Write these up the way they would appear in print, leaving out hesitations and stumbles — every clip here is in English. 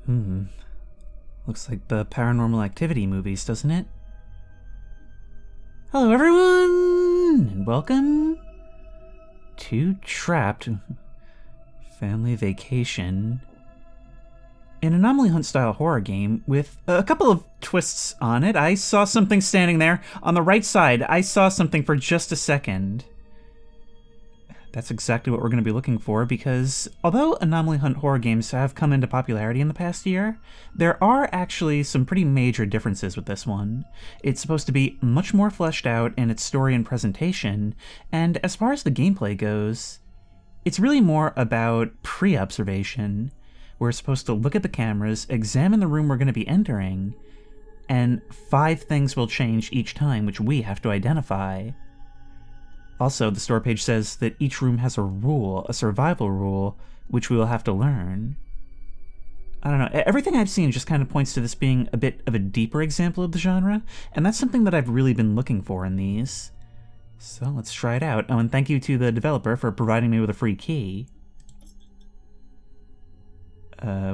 Looks like the Paranormal Activity movies, doesn't it? Hello everyone, and welcome to Trapped Family Vacation, an Anomaly Hunt style horror game with a couple of twists on it. I saw something standing there on the right side. I saw something for just a second. That's exactly what we're going to be looking for, because although Anomaly Hunt horror games have come into popularity in the past year, there are actually some pretty major differences with this one. It's supposed to be much more fleshed out in its story and presentation, and as far as the gameplay goes, it's really more about pre-observation. We're supposed to look at the cameras, examine the room we're going to be entering, and 5 things will change each time, which we have to identify. Also, the store page says that each room has a rule, a survival rule, which we will have to learn. I don't know, everything I've seen just kind of points to this being a bit of a deeper example of the genre, and that's something that I've really been looking for in these. So let's try it out. Oh, and thank you to the developer for providing me with a free key.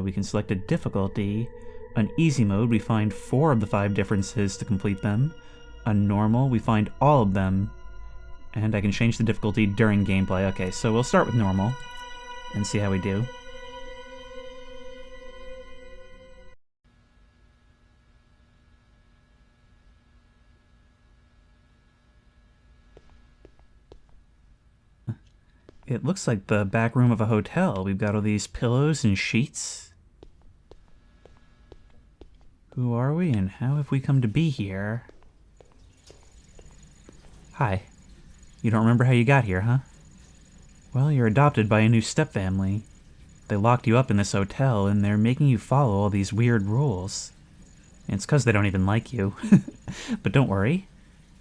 We can select a difficulty. On easy mode, we find 4 of the 5 differences to complete them. On normal, we find all of them. And I can change the difficulty during gameplay. Okay, so we'll start with normal and see how we do. It looks like the back room of a hotel. We've got all these pillows and sheets. Who are we and how have we come to be here? Hi. You don't remember how you got here, huh? Well, you're adopted by a new stepfamily. They locked you up in this hotel, and they're making you follow all these weird rules. It's 'cause they don't even like you. But don't worry.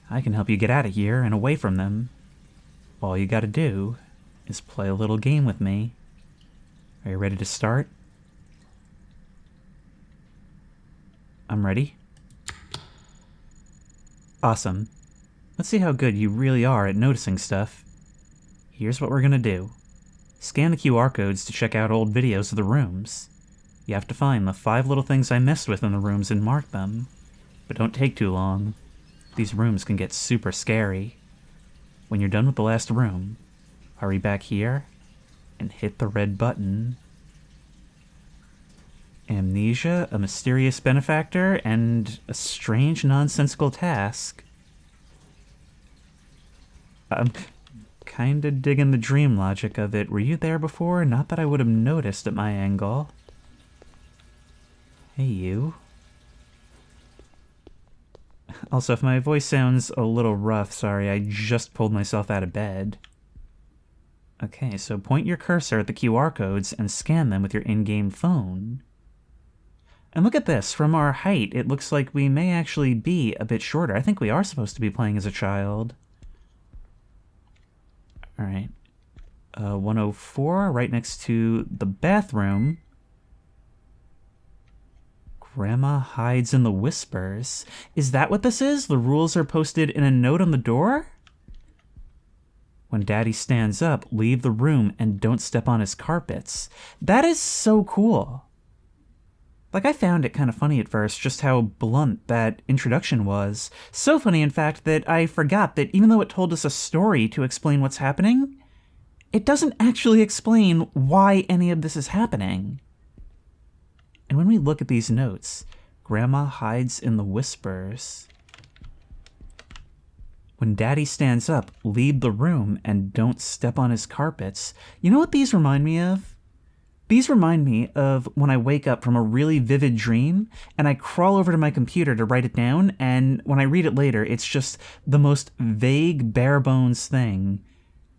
I can help you get out of here and away from them. All you gotta do is play a little game with me. Are you ready to start? I'm ready. Awesome. Let's see how good you really are at noticing stuff. Here's what we're gonna do. Scan the QR codes to check out old videos of the rooms. You have to find the 5 little things I messed with in the rooms and mark them. But don't take too long. These rooms can get super scary. When you're done with the last room, hurry back here and hit the red button. Amnesia, a mysterious benefactor, and a strange nonsensical task. I'm kinda digging the dream logic of it. Were you there before? Not that I would have noticed at my angle. Hey, you. Also, if my voice sounds a little rough, sorry, I just pulled myself out of bed. Okay, so point your cursor at the QR codes and scan them with your in-game phone. And look at this, from our height, it looks like we may actually be a bit shorter. I think we are supposed to be playing as a child. Alright. 104, right next to the bathroom. Grandma hides in the whispers. Is that what this is? The rules are posted in a note on the door? When Daddy stands up, leave the room and don't step on his carpets. That is so cool. Like, I found it kind of funny at first, just how blunt that introduction was. So funny, in fact, that I forgot that even though it told us a story to explain what's happening, it doesn't actually explain why any of this is happening. And when we look at these notes, Grandma hides in the whispers. When Daddy stands up, leave the room and don't step on his carpets. You know what these remind me of? These remind me of when I wake up from a really vivid dream and I crawl over to my computer to write it down, and when I read it later, it's just the most vague, bare-bones thing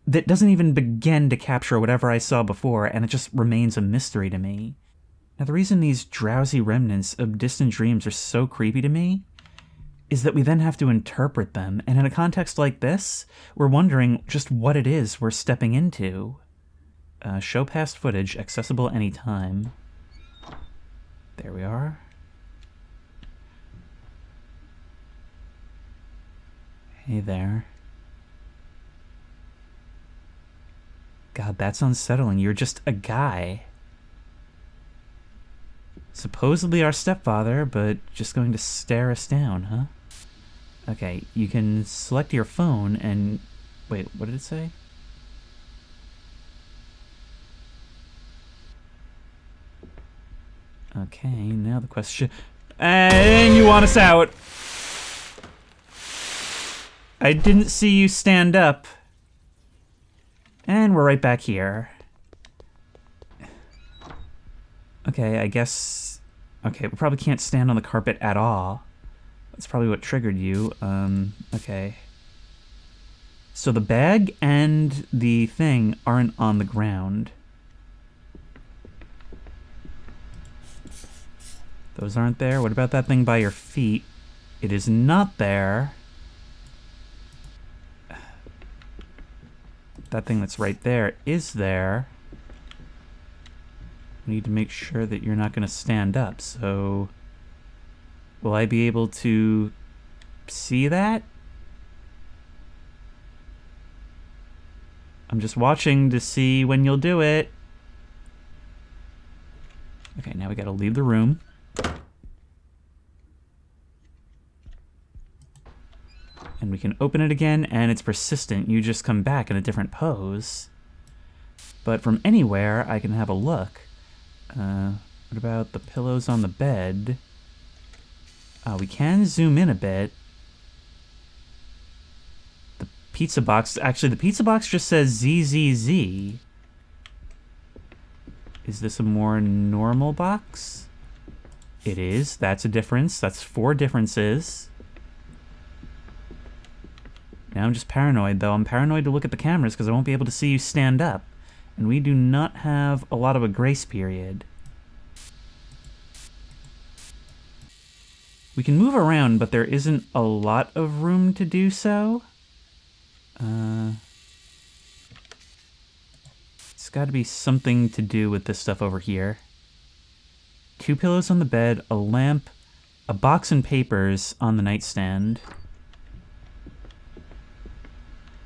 that doesn't even begin to capture whatever I saw before, and it just remains a mystery to me. Now, the reason these drowsy remnants of distant dreams are so creepy to me is that we then have to interpret them, and in a context like this, we're wondering just what it is we're stepping into. Show past footage, accessible anytime. There we are. Hey there. God, that's unsettling. You're just a guy. Supposedly our stepfather, but just going to stare us down, huh? Okay, you can select your phone and... Wait, what did it say? Okay, now the question... And you want us out! I didn't see you stand up. And we're right back here. Okay, I guess... Okay, we probably can't stand on the carpet at all. That's probably what triggered you. Okay. So the bag and the thing aren't on the ground. Those aren't there. What about that thing by your feet? It is not there. That thing that's right there is there. We need to make sure that you're not going to stand up, so... Will I be able to see that? I'm just watching to see when you'll do it. Okay, now we gotta leave the room. And we can open it again, and it's persistent. You just come back in a different pose. But from anywhere, I can have a look. What about the pillows on the bed? We can zoom in a bit. The pizza box... Actually, the pizza box just says ZZZ. Is this a more normal box? It is. That's a difference. That's 4 differences. Now I'm just paranoid, though. I'm paranoid to look at the cameras because I won't be able to see you stand up. And we do not have a lot of a grace period. We can move around, but there isn't a lot of room to do so. It's got to be something to do with this stuff over here. 2 pillows on the bed, a lamp, a box and papers on the nightstand.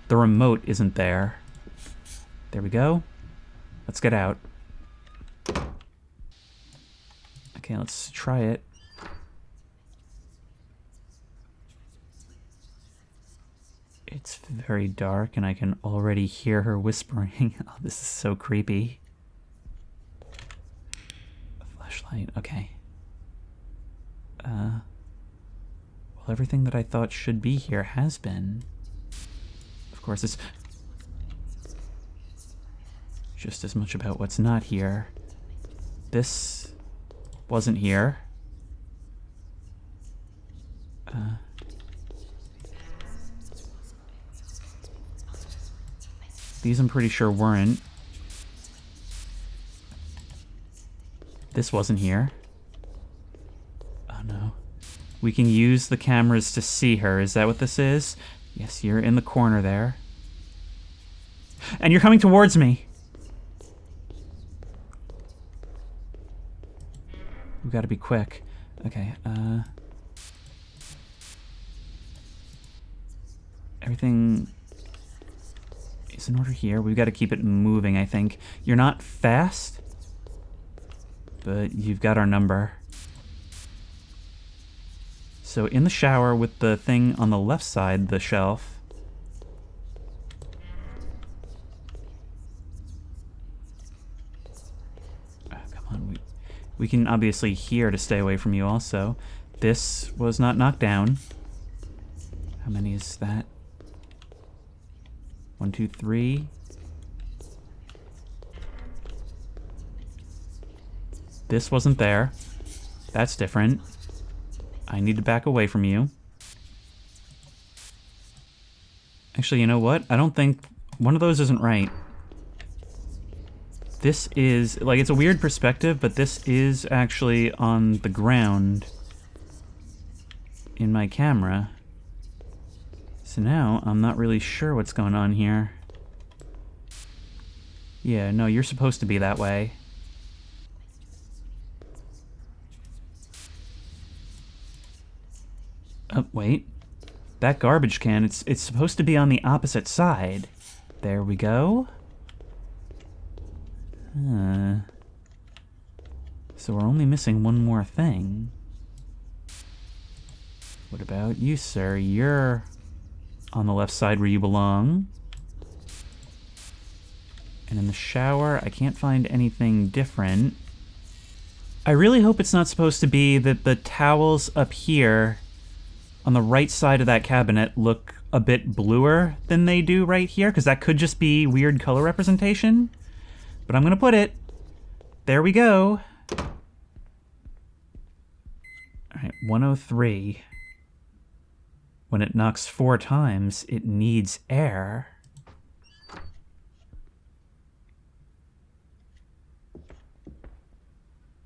The remote isn't there. There we go. Let's get out. Okay, let's try it. It's very dark, and I can already hear her whispering. Oh, this is so creepy. A flashlight, okay. Well, everything that I thought should be here has been. Of course, it's just as much about what's not here. This wasn't here. These I'm pretty sure weren't. This wasn't here. Oh no. We can use the cameras to see her. Is that what this is? Yes, you're in the corner there. And you're coming towards me! We've got to be quick. Okay, everything is in order here. We've got to keep it moving, I think. You're not fast, but you've got our number. So in the shower with the thing on the left side, the shelf. Oh, come on, we can obviously hear to stay away from you also. This was not knocked down. How many is that? 1, 2, 3. This wasn't there. That's different. I need to back away from you. Actually, you know what? I don't think... One of those isn't right. This is... Like, it's a weird perspective, but this is actually on the ground in my camera. So now, I'm not really sure what's going on here. Yeah, no, you're supposed to be that way. Oh, wait. That garbage can, it's supposed to be on the opposite side. There we go. So we're only missing one more thing. What about you, sir? You're on the left side where you belong. And in the shower, I can't find anything different. I really hope it's not supposed to be that the towels up here on the right side of that cabinet look a bit bluer than they do right here, because that could just be weird color representation. But I'm going to put it. There we go. All right, 103. When it knocks 4 times, it needs air.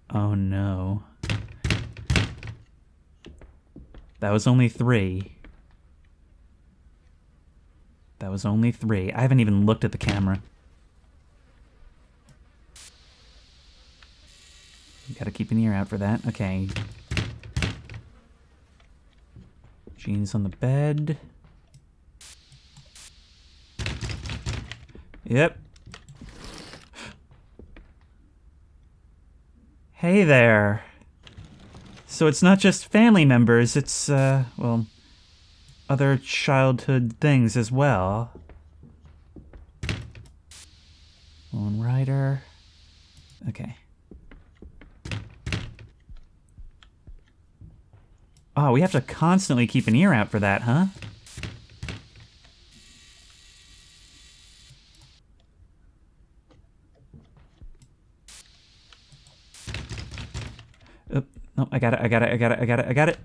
Oh no. That was only 3. That was only 3. I haven't even looked at the camera. You gotta keep an ear out for that. Okay. Jeans on the bed. Yep. Hey there. So it's not just family members, it's, well, other childhood things as well. Lone Rider. Okay. Oh, we have to constantly keep an ear out for that, huh? No, I got it.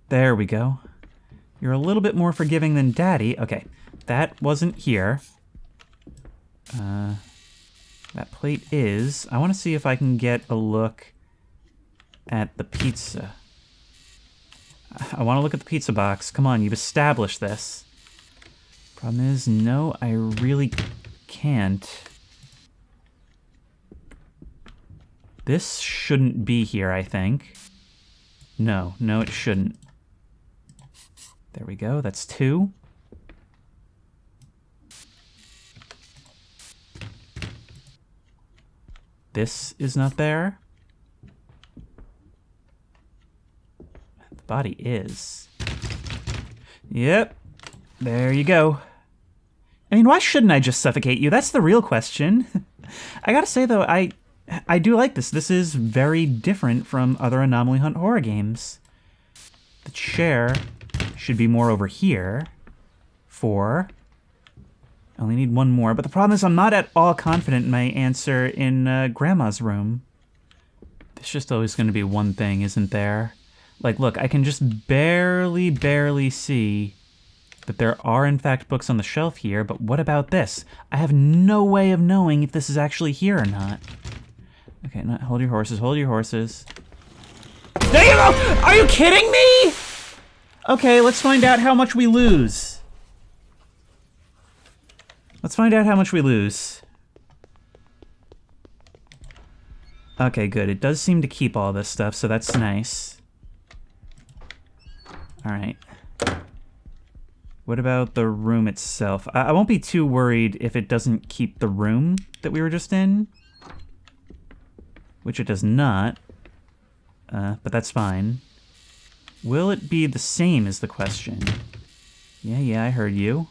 There we go. You're a little bit more forgiving than Daddy. Okay, that wasn't here. That plate is. I want to see if I can get a look at the pizza. I want to look at the pizza box. Come on, you've established this. Problem is, no, I really can't. This shouldn't be here, I think. No, it shouldn't. There we go, that's 2. This is not there. The body is. Yep, there you go. I mean, why shouldn't I just suffocate you? That's the real question. I gotta say, though, I do like this. This is very different from other Anomaly Hunt horror games. The chair should be more over here. 4. I only need 1 more. But the problem is I'm not at all confident in my answer in Grandma's room. There's just always going to be one thing, isn't there? Like, look, I can just barely see that there are, in fact, books on the shelf here. But what about this? I have no way of knowing if this is actually here or not. Okay, hold your horses, hold your horses. There you go! Are you kidding me? Okay, let's find out how much we lose. Let's find out how much we lose. Okay, good. It does seem to keep all this stuff, so that's nice. Alright. What about the room itself? I won't be too worried if it doesn't keep the room that we were just in. Which it does not, but that's fine. Will it be the same is the question. Yeah, I heard you.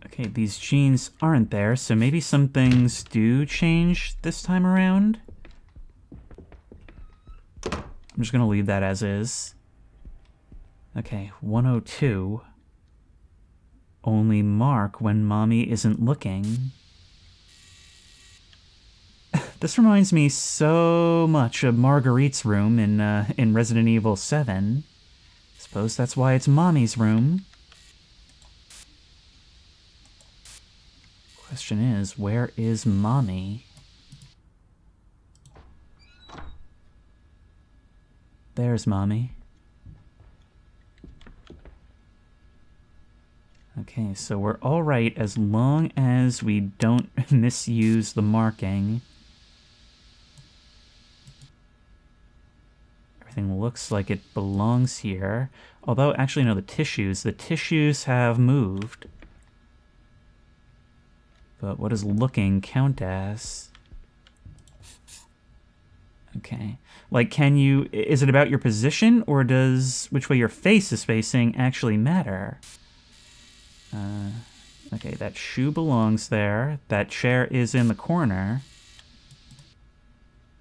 Okay, these jeans aren't there, so maybe some things do change this time around. I'm just gonna leave that as is. Okay, 102. Only mark when Mommy isn't looking. This reminds me so much of Marguerite's room in Resident Evil 7. Suppose that's why it's Mommy's room. Question is, where is Mommy? There's Mommy. Okay, so we're all right as long as we don't misuse the marking. Everything looks like it belongs here. Although, actually, no, the tissues have moved. But what does looking count as? Okay. Like, is it about your position, or does which way your face is facing actually matter? Okay, that shoe belongs there. That chair is in the corner.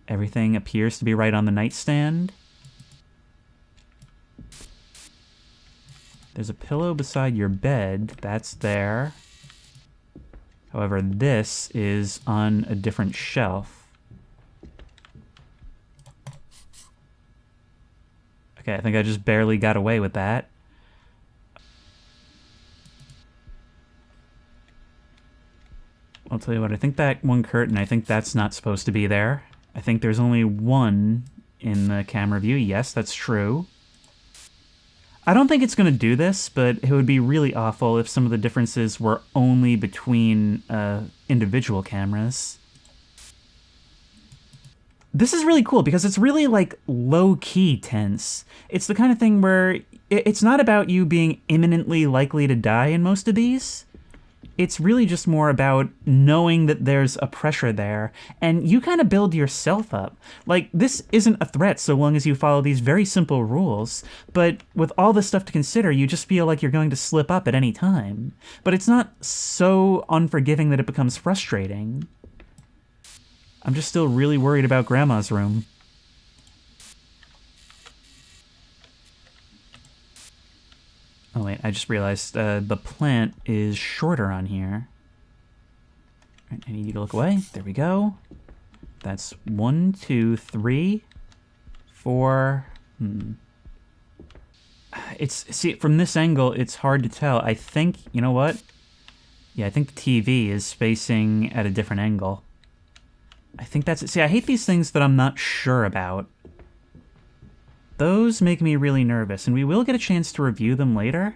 Everything appears to be right on the nightstand. There's a pillow beside your bed. That's there. However, this is on a different shelf. Okay, I think I just barely got away with that. I'll tell you what, I think that one curtain, I think that's not supposed to be there. I think there's only one in the camera view. Yes, that's true. I don't think it's going to do this, but it would be really awful if some of the differences were only between individual cameras. This is really cool because it's really like low-key tense. It's the kind of thing where it's not about you being imminently likely to die in most of these. It's really just more about knowing that there's a pressure there, and you kind of build yourself up. Like, this isn't a threat so long as you follow these very simple rules, but with all this stuff to consider, you just feel like you're going to slip up at any time. But it's not so unforgiving that it becomes frustrating. I'm just still really worried about Grandma's room. Oh wait, I just realized the plant is shorter on here. All right, I need you to look away. There we go. That's 1, 2, 3, 4. See, from this angle, it's hard to tell. I think, you know what? Yeah, I think the TV is facing at a different angle. I think that's it. See, I hate these things that I'm not sure about. Those make me really nervous, and we will get a chance to review them later.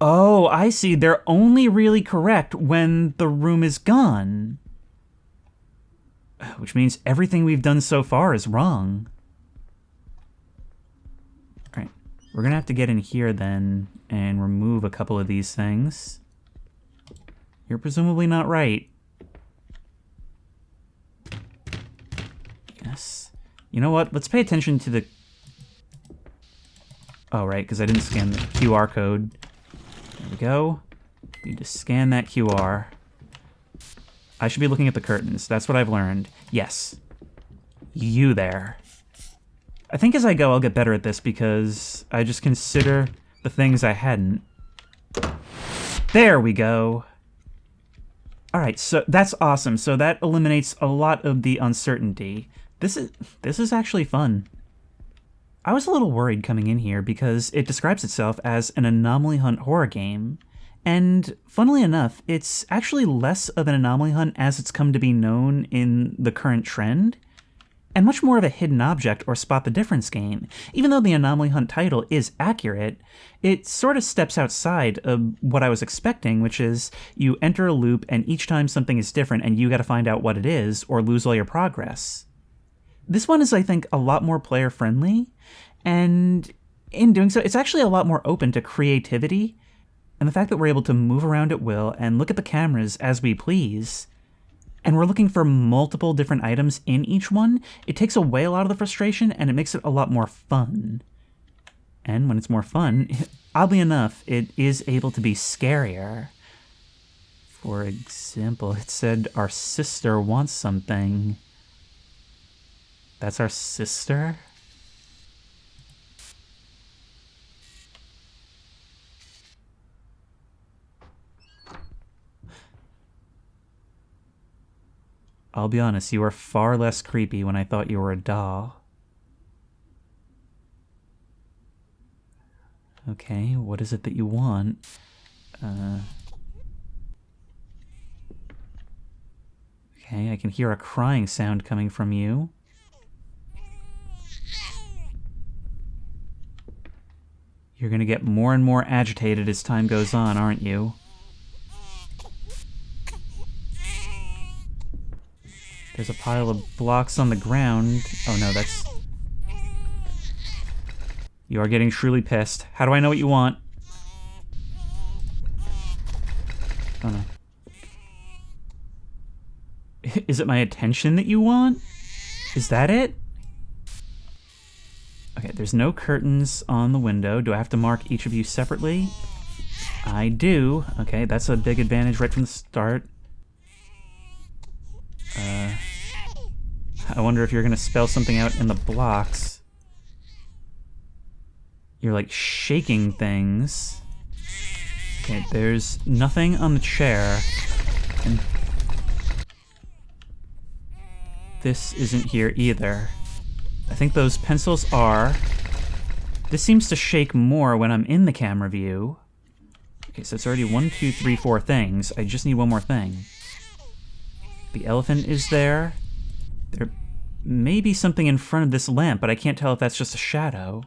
Oh, I see. They're only really correct when the room is gone. Which means everything we've done so far is wrong. Alright, we're gonna have to get in here then and remove a couple of these things. You're presumably not right. Yes. You know what? Let's pay attention to the... Oh, right, because I didn't scan the QR code. There we go. Need to scan that QR. I should be looking at the curtains. That's what I've learned. Yes. You there. I think as I go, I'll get better at this because I just consider the things I hadn't. There we go. All right, so that's awesome. So that eliminates a lot of the uncertainty. This is actually fun. I was a little worried coming in here because it describes itself as an anomaly hunt horror game. And funnily enough, it's actually less of an anomaly hunt as it's come to be known in the current trend, and much more of a hidden object or spot the difference game. Even though the anomaly hunt title is accurate, it sort of steps outside of what I was expecting, which is you enter a loop and each time something is different and you gotta find out what it is or lose all your progress. This one is, I think, a lot more player-friendly, and in doing so, it's actually a lot more open to creativity, and the fact that we're able to move around at will and look at the cameras as we please, and we're looking for multiple different items in each one, it takes away a lot of the frustration, and it makes it a lot more fun. And when it's more fun, oddly enough, it is able to be scarier. For example, it said our sister wants something. That's our sister? I'll be honest, you were far less creepy when I thought you were a doll. Okay, what is it that you want? Okay, I can hear a crying sound coming from you. You're gonna get more and more agitated as time goes on, aren't you? There's a pile of blocks on the ground. Oh no, that's... You are getting truly pissed. How do I know what you want? Oh no. Is it my attention that you want? Is that it? Okay, there's no curtains on the window. Do I have to mark each of you separately? I do. Okay, that's a big advantage right from the start. I wonder if you're gonna spell something out in the blocks. You're like shaking things. Okay, there's nothing on the chair. And this isn't here either. I think those pencils are. This seems to shake more when I'm in the camera view. Okay, so it's already 1, 2, 3, 4 things. I just need one more thing. The elephant is there. There may be something in front of this lamp, but I can't tell if that's just a shadow.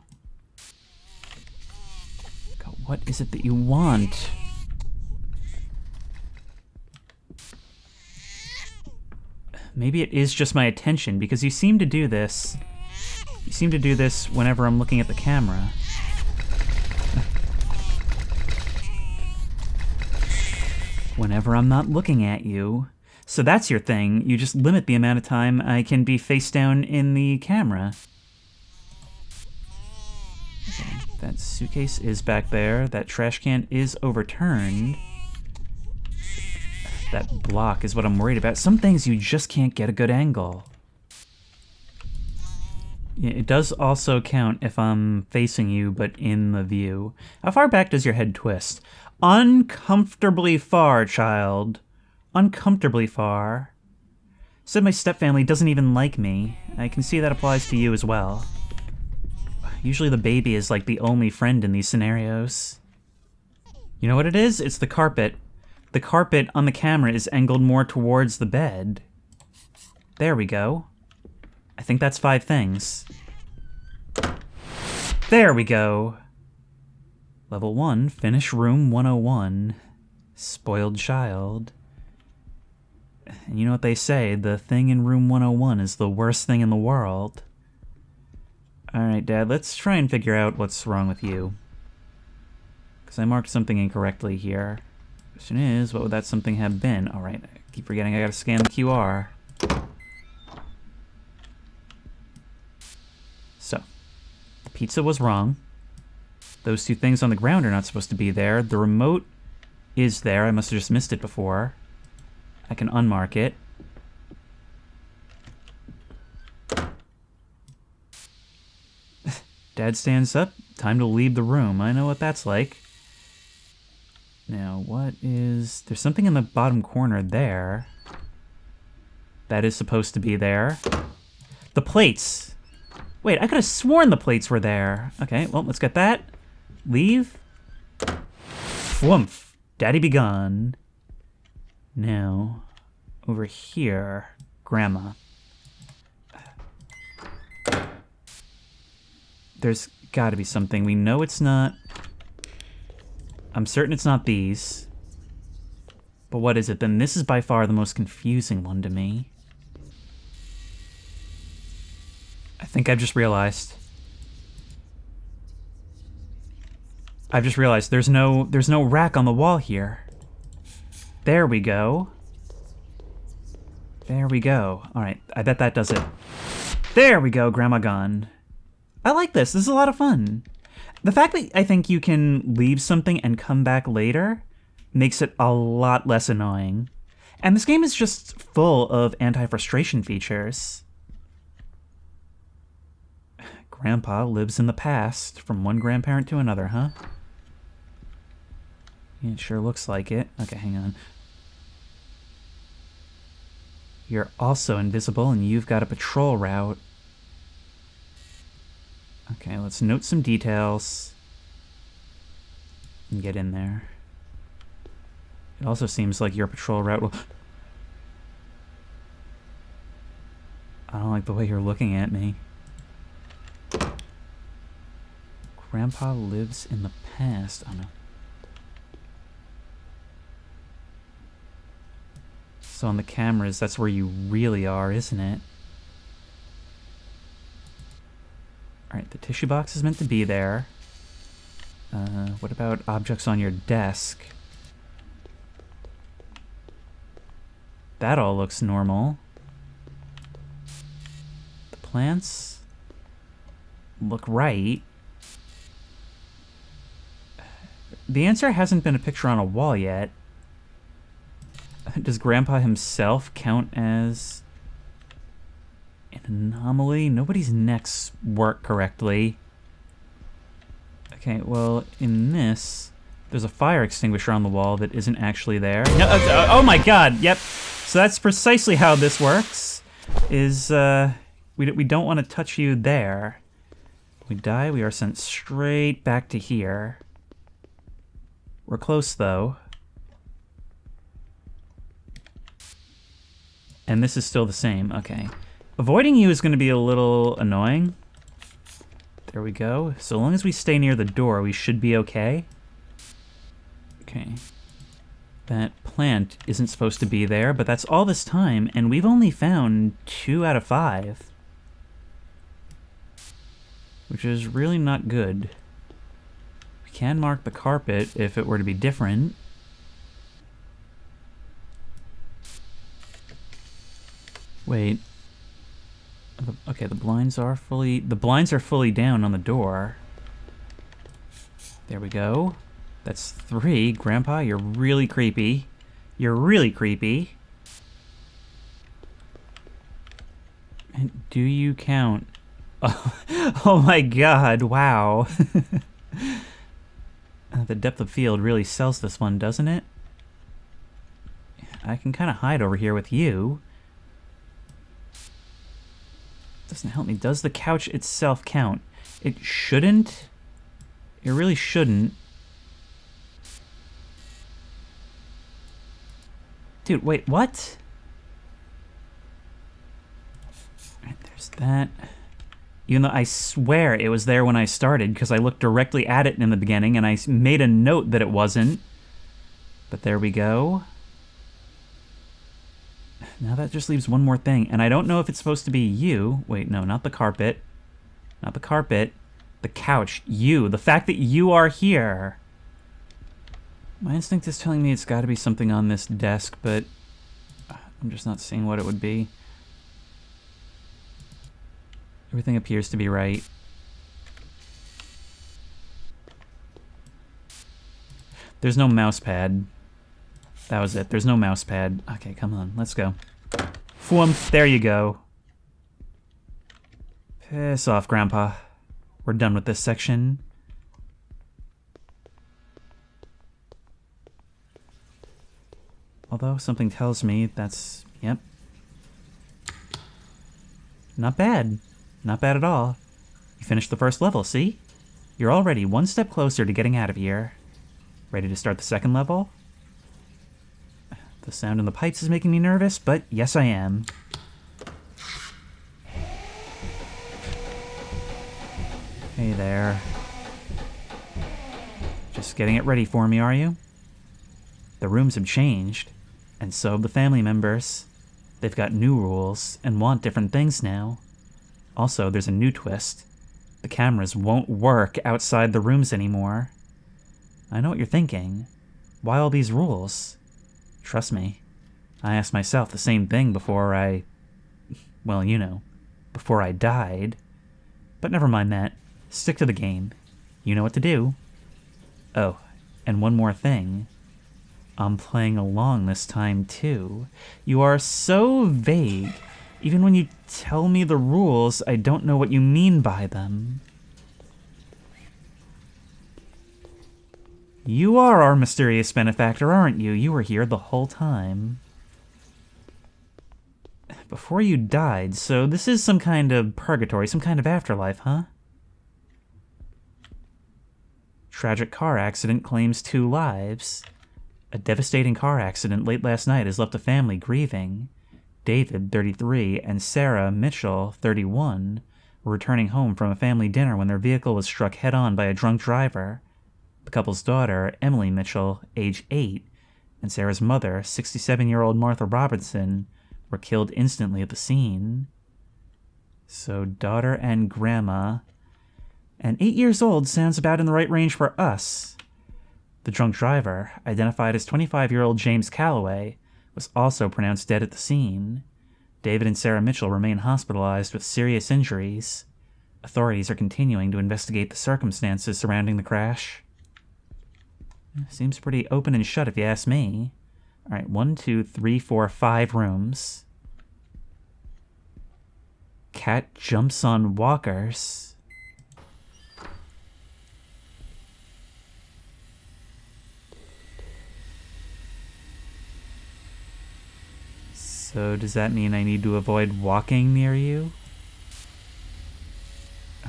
God, what is it that you want? Maybe it is just my attention, because you seem to do this. You seem to do this whenever I'm looking at the camera. Whenever I'm not looking at you. So that's your thing. You just limit the amount of time I can be face down in the camera. Okay, that suitcase is back there. That trash can is overturned. That block is what I'm worried about. Some things you just can't get a good angle. Yeah, it does also count if I'm facing you, but in the view. How far back does your head twist? Uncomfortably far, child. Uncomfortably far. Said my stepfamily doesn't even like me. I can see that applies to you as well. Usually the baby is like the only friend in these scenarios. You know what it is? It's the carpet. The carpet on the camera is angled more towards the bed. There we go. I think that's 5 things. There we go. Level 1, finish room 101. Spoiled child. And you know what they say, the thing in room 101 is the worst thing in the world. Alright, Dad, let's try and figure out what's wrong with you. Because I marked something incorrectly here. Question is, what would that something have been? Alright, I keep forgetting I gotta scan the QR. So, the pizza was wrong. Those 2 things on the ground are not supposed to be there. The remote is there. I must have just missed it before. I can unmark it. Dad stands up. Time to leave the room. I know what that's like. Now, what is... There's something in the bottom corner there. That is supposed to be there. The plates! Wait, I could have sworn the plates were there. Okay, well, let's get that. Leave. Fwumph. Daddy be gone. Now, over here, Grandma. There's gotta be something. We know it's not... I'm certain it's not these. But what is it? Then this is by far the most confusing one to me. I think I've just realized. There's no rack on the wall here. There we go. There we go. Alright, I bet that does it. There we go, Grandma gone. I like this. This is a lot of fun. The fact that I think you can leave something and come back later makes it a lot less annoying. And this game is just full of anti-frustration features. Grandpa lives in the past, from one grandparent to another, huh? Yeah, it sure looks like it. Okay, hang on. You're also invisible, and you've got a patrol route. Okay, let's note some details and get in there. It also seems like your patrol route will... I don't like the way you're looking at me. Grandpa lives in the past. Oh no. So on the cameras, that's where you really are, isn't it? Alright, the tissue box is meant to be there. What about objects on your desk? That all looks normal. The plants look right. The answer hasn't been a picture on a wall yet. Does Grandpa himself count as an anomaly? Nobody's necks work correctly. Okay, well, in this, there's a fire extinguisher on the wall that isn't actually there. No, oh my god, yep. So that's precisely how this works, is we don't want to touch you there. We die, we are sent straight back to here. We're close, though. And this is still the same, okay. Avoiding you is going to be a little annoying. There we go. So long as we stay near the door, we should be okay. Okay. That plant isn't supposed to be there, but that's all this time, and we've only found 2 out of 5. Which is really not good. We can mark the carpet if it were to be different. Wait. Okay, the blinds are fully down on the door. There we go. That's 3. Grandpa, you're really creepy. You're really creepy. And do you count? Oh my god, wow. The depth of field really sells this one, doesn't it? I can kind of hide over here with you. Doesn't help me. Does the couch itself count? It shouldn't. It really shouldn't. Dude, wait, what? Alright, there's that. Even though I swear it was there when I started, because I looked directly at it in the beginning, and I made a note that it wasn't. But there we go. Now that just leaves one more thing, and I don't know if it's supposed to be you. Wait, no, not the carpet. Not the carpet. The couch. You. The fact that you are here. My instinct is telling me it's got to be something on this desk, but I'm just not seeing what it would be. Everything appears to be right. There's no mouse pad. That was it. There's no mouse pad. Okay, come on. Let's go. Fwoomph. There you go. Piss off, Grandpa. We're done with this section. Although something tells me that's... Yep. Not bad. Not bad at all. You finished the first level, see? You're already one step closer to getting out of here. Ready to start the second level? The sound in the pipes is making me nervous, but yes I am. Hey there. Just getting it ready for me, are you? The rooms have changed, and so have the family members. They've got new rules and want different things now. Also, there's a new twist. The cameras won't work outside the rooms anymore. I know what you're thinking. Why all these rules? Trust me, I asked myself the same thing before I... well, you know, before I died. But never mind that. Stick to the game. You know what to do. Oh, and one more thing. I'm playing along this time, too. You are so vague. Even when you tell me the rules, I don't know what you mean by them. You are our mysterious benefactor, aren't you? You were here the whole time. Before you died, so this is some kind of purgatory, some kind of afterlife, huh? Tragic car accident claims 2 lives. A devastating car accident late last night has left a family grieving. David, 33, and Sarah Mitchell, 31, were returning home from a family dinner when their vehicle was struck head-on by a drunk driver. The couple's daughter, Emily Mitchell, age 8, and Sarah's mother, 67-year-old Martha Robinson, were killed instantly at the scene. So daughter and grandma. And 8 years old sounds about in the right range for us. The drunk driver, identified as 25-year-old James Calloway, was also pronounced dead at the scene. David and Sarah Mitchell remain hospitalized with serious injuries. Authorities are continuing to investigate the circumstances surrounding the crash. Seems pretty open and shut if you ask me. Alright, 1, 2, 3, 4, 5 rooms. Cat jumps on walkers. So does that mean I need to avoid walking near you?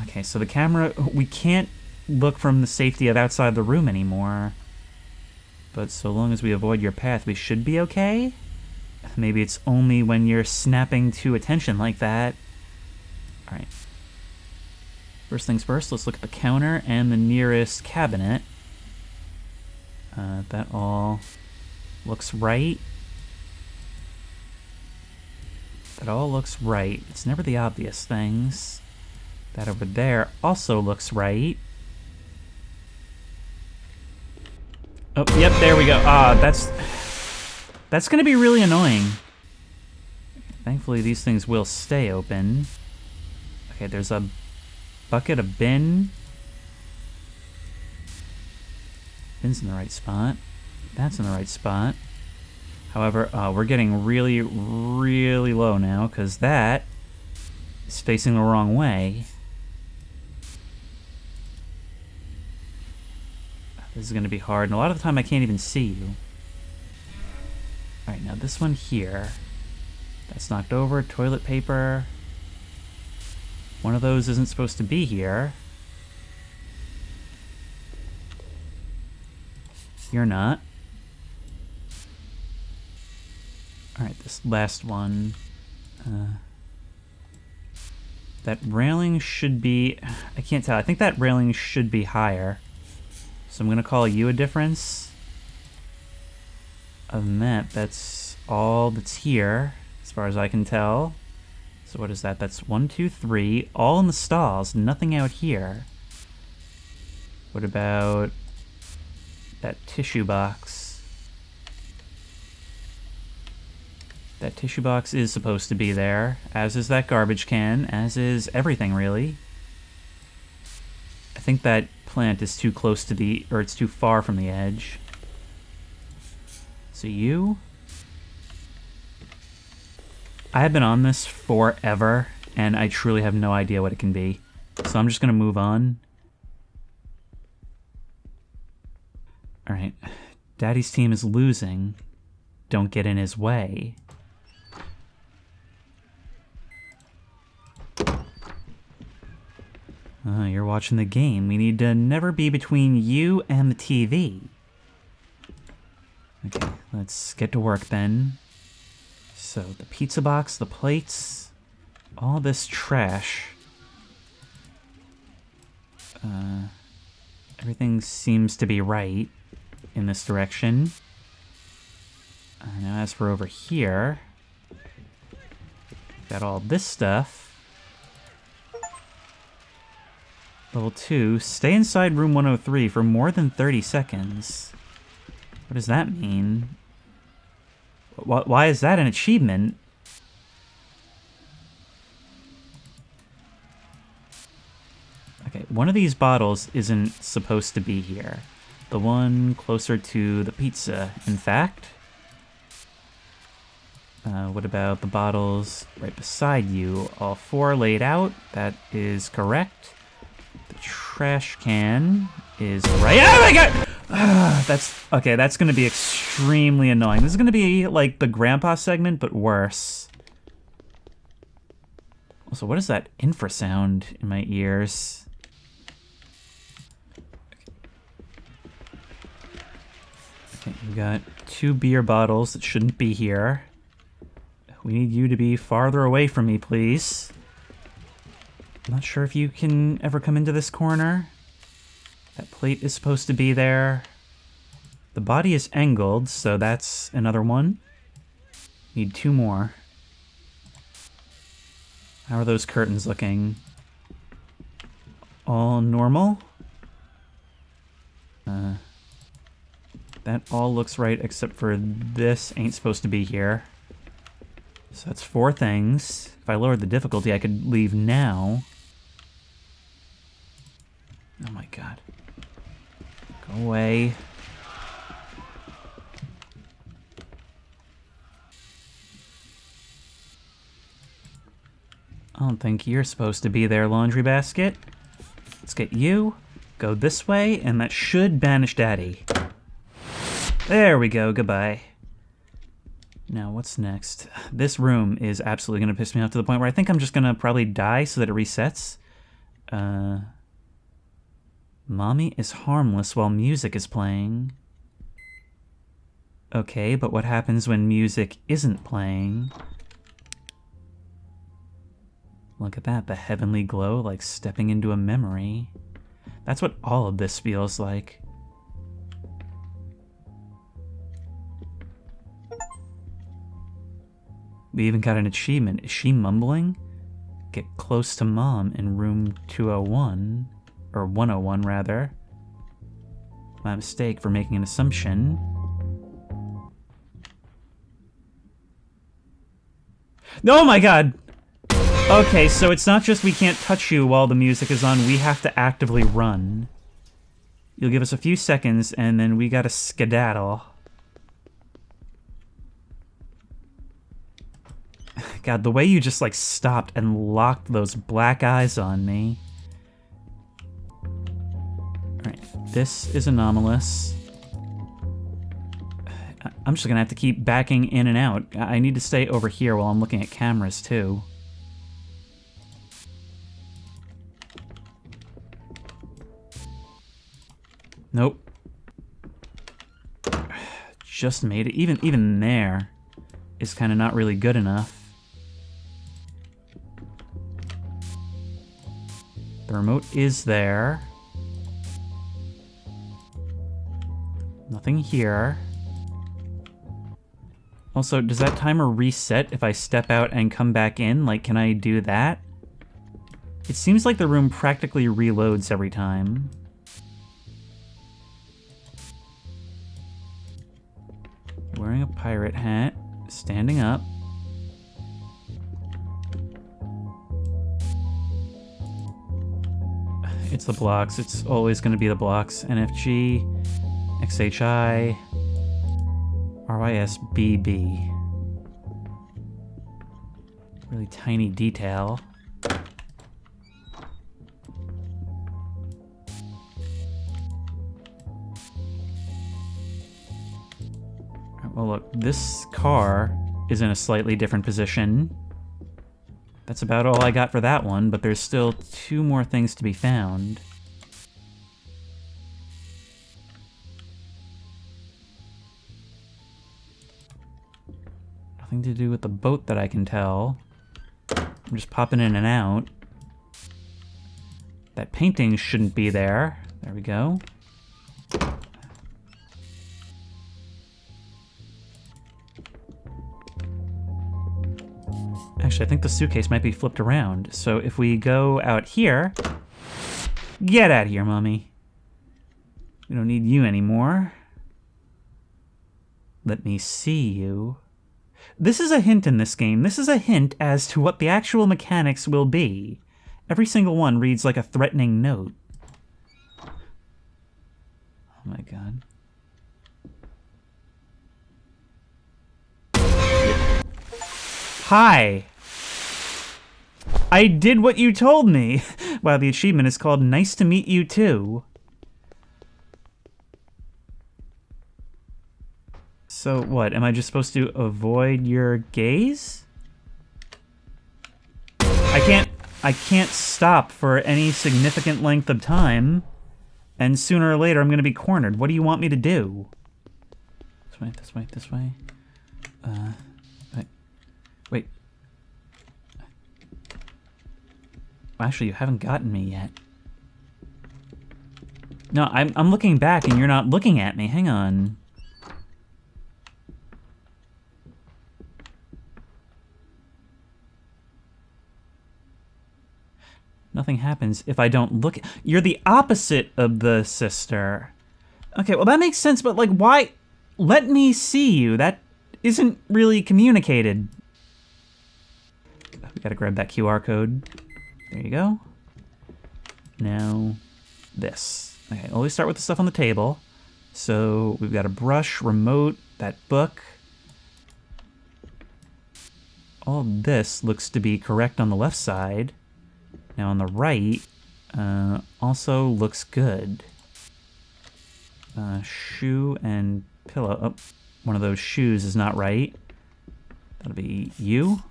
Okay, so the camera... We can't look from the safety of outside the room anymore. But so long as we avoid your path, we should be okay? Maybe it's only when you're snapping to attention like that. Alright. First things first, let's look at the counter and the nearest cabinet. That all looks right. That all looks right. It's never the obvious things. That over there also looks right. Oh, yep, there we go. That's gonna be really annoying. Thankfully, these things will stay open. Okay, there's a bucket, a bin. Bin's in the right spot. That's in the right spot. However, we're getting really, really low now, because that is facing the wrong way. This is going to be hard, and a lot of the time I can't even see you. Alright, now this one here. That's knocked over. Toilet paper. One of those isn't supposed to be here. You're not. Alright, this last one. That railing should be... I can't tell. I think that railing should be higher. So I'm going to call you a difference. Other than that, that's all that's here, as far as I can tell. So what is that? That's 1, 2, 3, all in the stalls, nothing out here. What about that tissue box? That tissue box is supposed to be there, as is that garbage can, as is everything, really. I think that plant is too close to the, or it's too far from the edge. So you... I have been on this forever, and I truly have no idea what it can be. So I'm just gonna move on. Alright. Daddy's team is losing. Don't get in his way. You're watching the game. We need to never be between you and the TV. Okay, let's get to work then. So, the pizza box, the plates, all this trash. Everything seems to be right in this direction. Now as for over here, got all this stuff. Level 2, stay inside room 103 for more than 30 seconds. What does that mean? Why is that an achievement? Okay, one of these bottles isn't supposed to be here. The one closer to the pizza, in fact. What about the bottles right beside you? All 4 laid out. That is correct. The trash can is right. Oh my god! That's okay. That's gonna be extremely annoying. This is gonna be like the grandpa segment, but worse. Also, what is that infrasound in my ears? Okay, we got 2 beer bottles that shouldn't be here. We need you to be farther away from me, please. I'm not sure if you can ever come into this corner. That plate is supposed to be there. The body is angled, so that's another one. Need 2 more. How are those curtains looking? All normal? That all looks right except for this ain't supposed to be here. So that's 4 things. If I lowered the difficulty, I could leave now. Oh my god. Go away. I don't think you're supposed to be there, laundry basket. Let's get you. Go this way, and that should banish Daddy. There we go, goodbye. Now, what's next? This room is absolutely going to piss me off to the point where I think I'm just going to probably die so that it resets. Mommy is harmless while music is playing. Okay, but what happens when music isn't playing? Look at that, the heavenly glow, like stepping into a memory. That's what all of this feels like. We even got an achievement. Is she mumbling? Get close to Mom in room 201. Or 101, rather. My mistake for making an assumption. Oh my god! Okay, so it's not just we can't touch you while the music is on, we have to actively run. You'll give us a few seconds, and then we gotta skedaddle. God, the way you just, like, stopped and locked those black eyes on me. Alright, this is anomalous. I'm just gonna have to keep backing in and out. I need to stay over here while I'm looking at cameras, too. Nope. Just made it. Even there is kind of not really good enough. The remote is there. Nothing here. Also, does that timer reset if I step out and come back in? Like, can I do that? It seems like the room practically reloads every time. Wearing a pirate hat, standing up. It's the blocks. It's always going to be the blocks. NFG, XHI, RYSBB. Really tiny detail. Well, look, this car is in a slightly different position. That's about all I got for that one, but there's still 2 more things to be found. Nothing to do with the boat that I can tell. I'm just popping in and out. That painting shouldn't be there. There we go. Actually, I think the suitcase might be flipped around. So if we go out here... Get out of here, Mommy. We don't need you anymore. Let me see you. This is a hint in this game. This is a hint as to what the actual mechanics will be. Every single one reads like a threatening note. Oh my god. Hi. I did what you told me. Wow, the achievement is called Nice to Meet You Too. So what, am I just supposed to avoid your gaze? I can't stop for any significant length of time, and sooner or later I'm gonna be cornered. What do you want me to do? This way, this way, this way. Wait. Actually, you haven't gotten me yet. No, I'm looking back and you're not looking at me. Hang on. Nothing happens if I don't look. You're the opposite of the sister. Okay, well that makes sense, but like why? Let me see you. That isn't really communicated. We gotta grab that QR code. There you go. Now, this. Okay, always start with the stuff on the table. So we've got a brush, remote, that book. All this looks to be correct on the left side. Now on the right, also looks good. Shoe and pillow. Oh, one of those shoes is not right. That'll be you.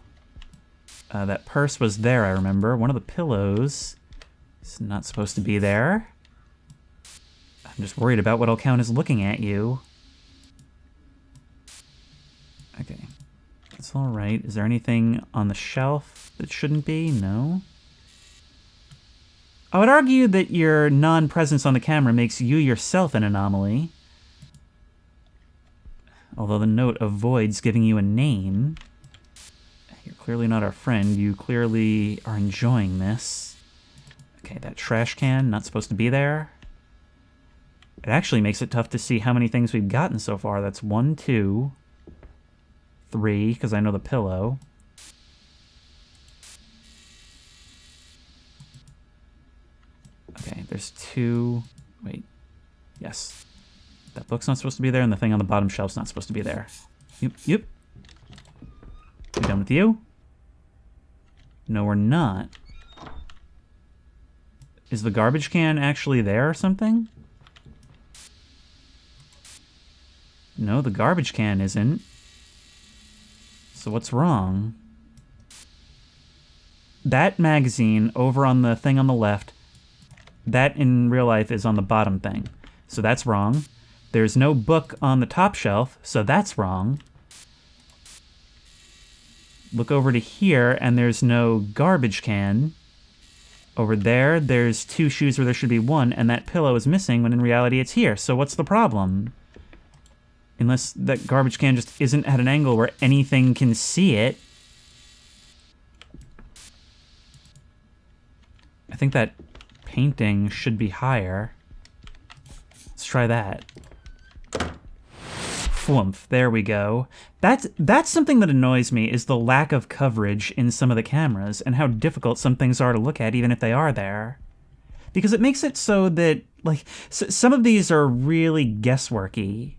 That purse was there, I remember. One of the pillows is not supposed to be there. I'm just worried about what'll count as looking at you. Okay. That's all right. Is there anything on the shelf that shouldn't be? No. I would argue that your non-presence on the camera makes you yourself an anomaly. Although the note avoids giving you a name. You're clearly not our friend. You clearly are enjoying this. Okay, that trash can, not supposed to be there. It actually makes it tough to see how many things we've gotten so far. That's 1, 2, 3, because I know the pillow. Okay, there's 2. Wait. Yes. That book's not supposed to be there, and the thing on the bottom shelf's not supposed to be there. Yep. We done with you? No, we're not. Is the garbage can actually there or something? No, the garbage can isn't. So what's wrong? That magazine over on the thing on the left, that in real life is on the bottom thing. So that's wrong. There's no book on the top shelf, so that's wrong. Look over to here, and there's no garbage can. Over there, there's 2 shoes where there should be 1, and that pillow is missing when in reality it's here. So what's the problem? Unless that garbage can just isn't at an angle where anything can see it. I think that painting should be higher. Let's try that. Flumph, there we go. That's something that annoys me, is the lack of coverage in some of the cameras and how difficult some things are to look at even if they are there. Because it makes it so that, like, some of these are really guessworky.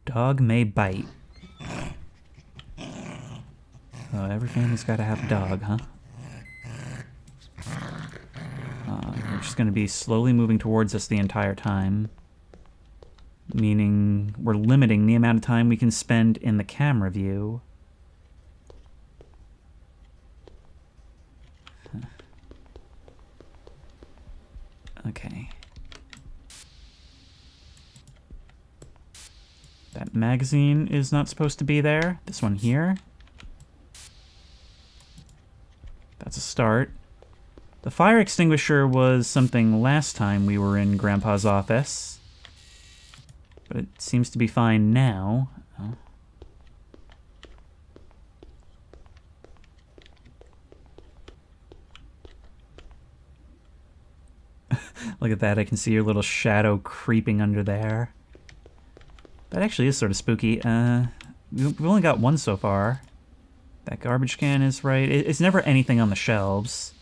Dog may bite. Oh, every family's gotta have a dog, huh? We're just gonna be slowly moving towards us the entire time. Meaning we're limiting the amount of time we can spend in the camera view. Okay. That magazine is not supposed to be there. This one here. That's a start. The fire extinguisher was something last time we were in Grandpa's office. But it seems to be fine now. Oh. Look at that, I can see your little shadow creeping under there. That actually is sort of spooky. We've only got 1 so far. That garbage can is right. It's never anything on the shelves.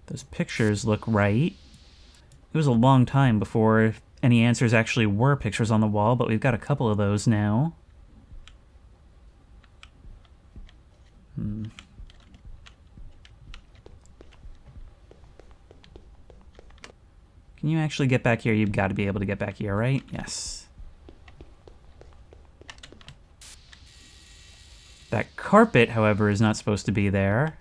Those pictures look right. It was a long time before any answers actually were pictures on the wall, but we've got a couple of those now. Can you actually get back here? You've got to be able to get back here, right? Yes. That carpet, however, is not supposed to be there.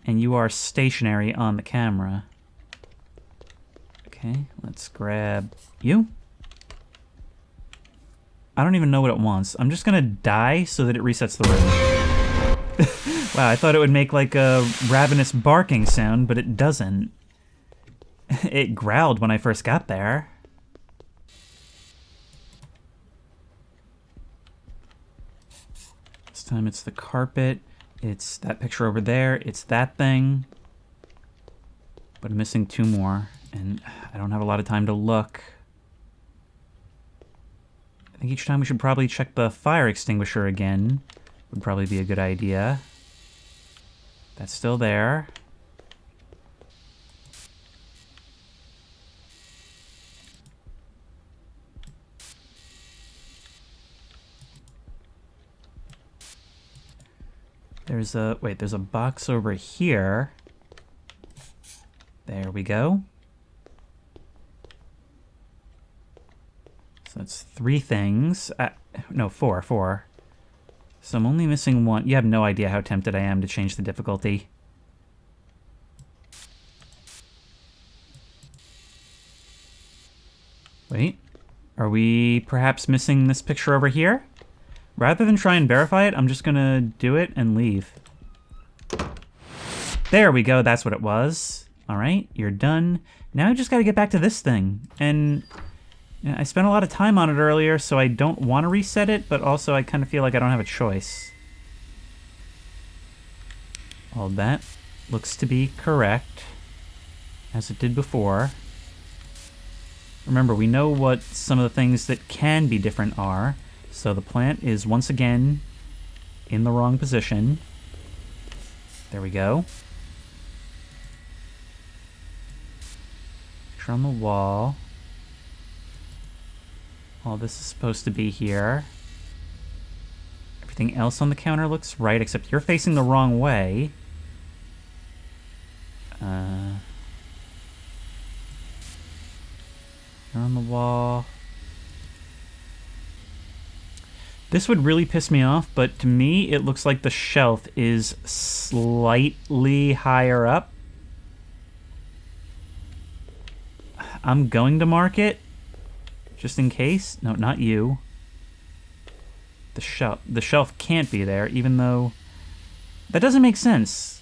And you are stationary on the camera. Okay, let's grab you. I don't even know what it wants. I'm just gonna die so that it resets the room. Wow, I thought it would make like a ravenous barking sound, but it doesn't. It growled when I first got there. This time it's the carpet. It's that picture over there. It's that thing. But I'm missing 2 more, and I don't have a lot of time to look. I think each time we should probably check the fire extinguisher again. Would probably be a good idea. That's still there. There's a box over here. There we go. So that's 3 things. No, 4. So I'm only missing 1. You have no idea how tempted I am to change the difficulty. Wait. Are we perhaps missing this picture over here? Rather than try and verify it, I'm just gonna do it and leave. There we go, that's what it was. Alright, you're done. Now I just gotta get back to this thing. And I spent a lot of time on it earlier, so I don't want to reset it, but also I kind of feel like I don't have a choice. All that looks to be correct, as it did before. Remember, we know what some of the things that can be different are. So the plant is once again in the wrong position. There we go. Picture on the wall. All this is supposed to be here. Everything else on the counter looks right, except you're facing the wrong way. You're on the wall. This would really piss me off, but to me, it looks like the shelf is slightly higher up. I'm going to mark it, just in case. No, not you. The shelf can't be there, even though... That doesn't make sense.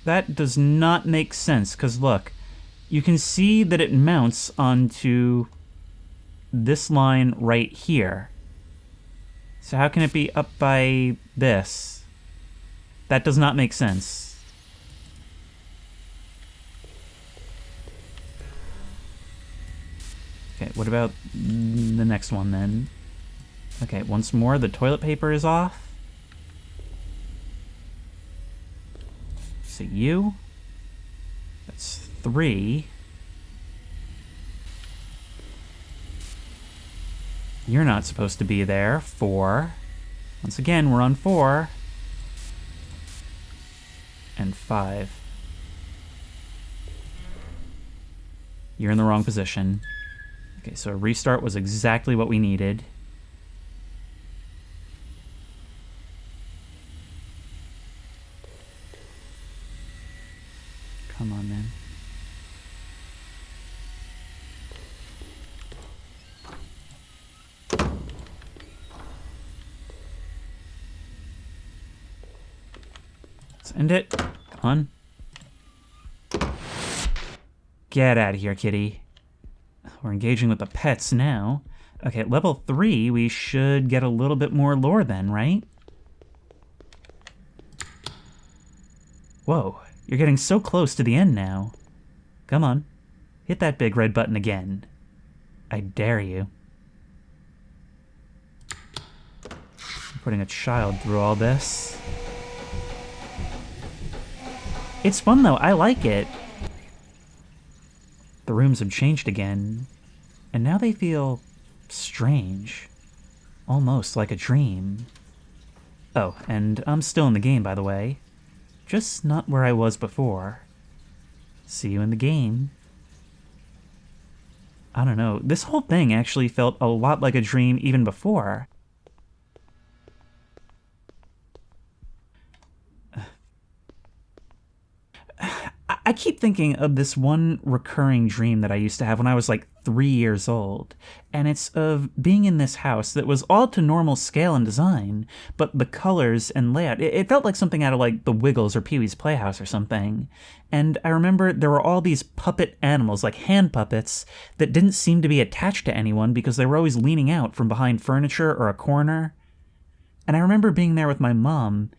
That does not make sense, because look, you can see that it mounts onto this line right here. So how can it be up by this? That does not make sense. Okay, what about the next one then? Okay, once more, the toilet paper is off. So you. That's 3. You're not supposed to be there. 4. Once again, we're on 4. And 5. You're in the wrong position. Okay, so a restart was exactly what we needed. Come on, man. Let's end it. Come on. Get out of here, kitty. We're engaging with the pets now. Okay, at level 3, we should get a little bit more lore then, right? Whoa, you're getting so close to the end now. Come on, hit that big red button again. I dare you. I'm putting a child through all this. It's fun though, I like it. The rooms have changed again, and now they feel strange. Almost like a dream. Oh, and I'm still in the game, by the way. Just not where I was before. See you in the game. I don't know, this whole thing actually felt a lot like a dream even before. I keep thinking of this one recurring dream that I used to have when I was like 3 years old, and it's of being in this house that was all to normal scale and design, but the colors and layout, it felt like something out of like The Wiggles or Pee-wee's Playhouse or something. And I remember there were all these puppet animals, like hand puppets, that didn't seem to be attached to anyone because they were always leaning out from behind furniture or a corner. And I remember being there with my mom,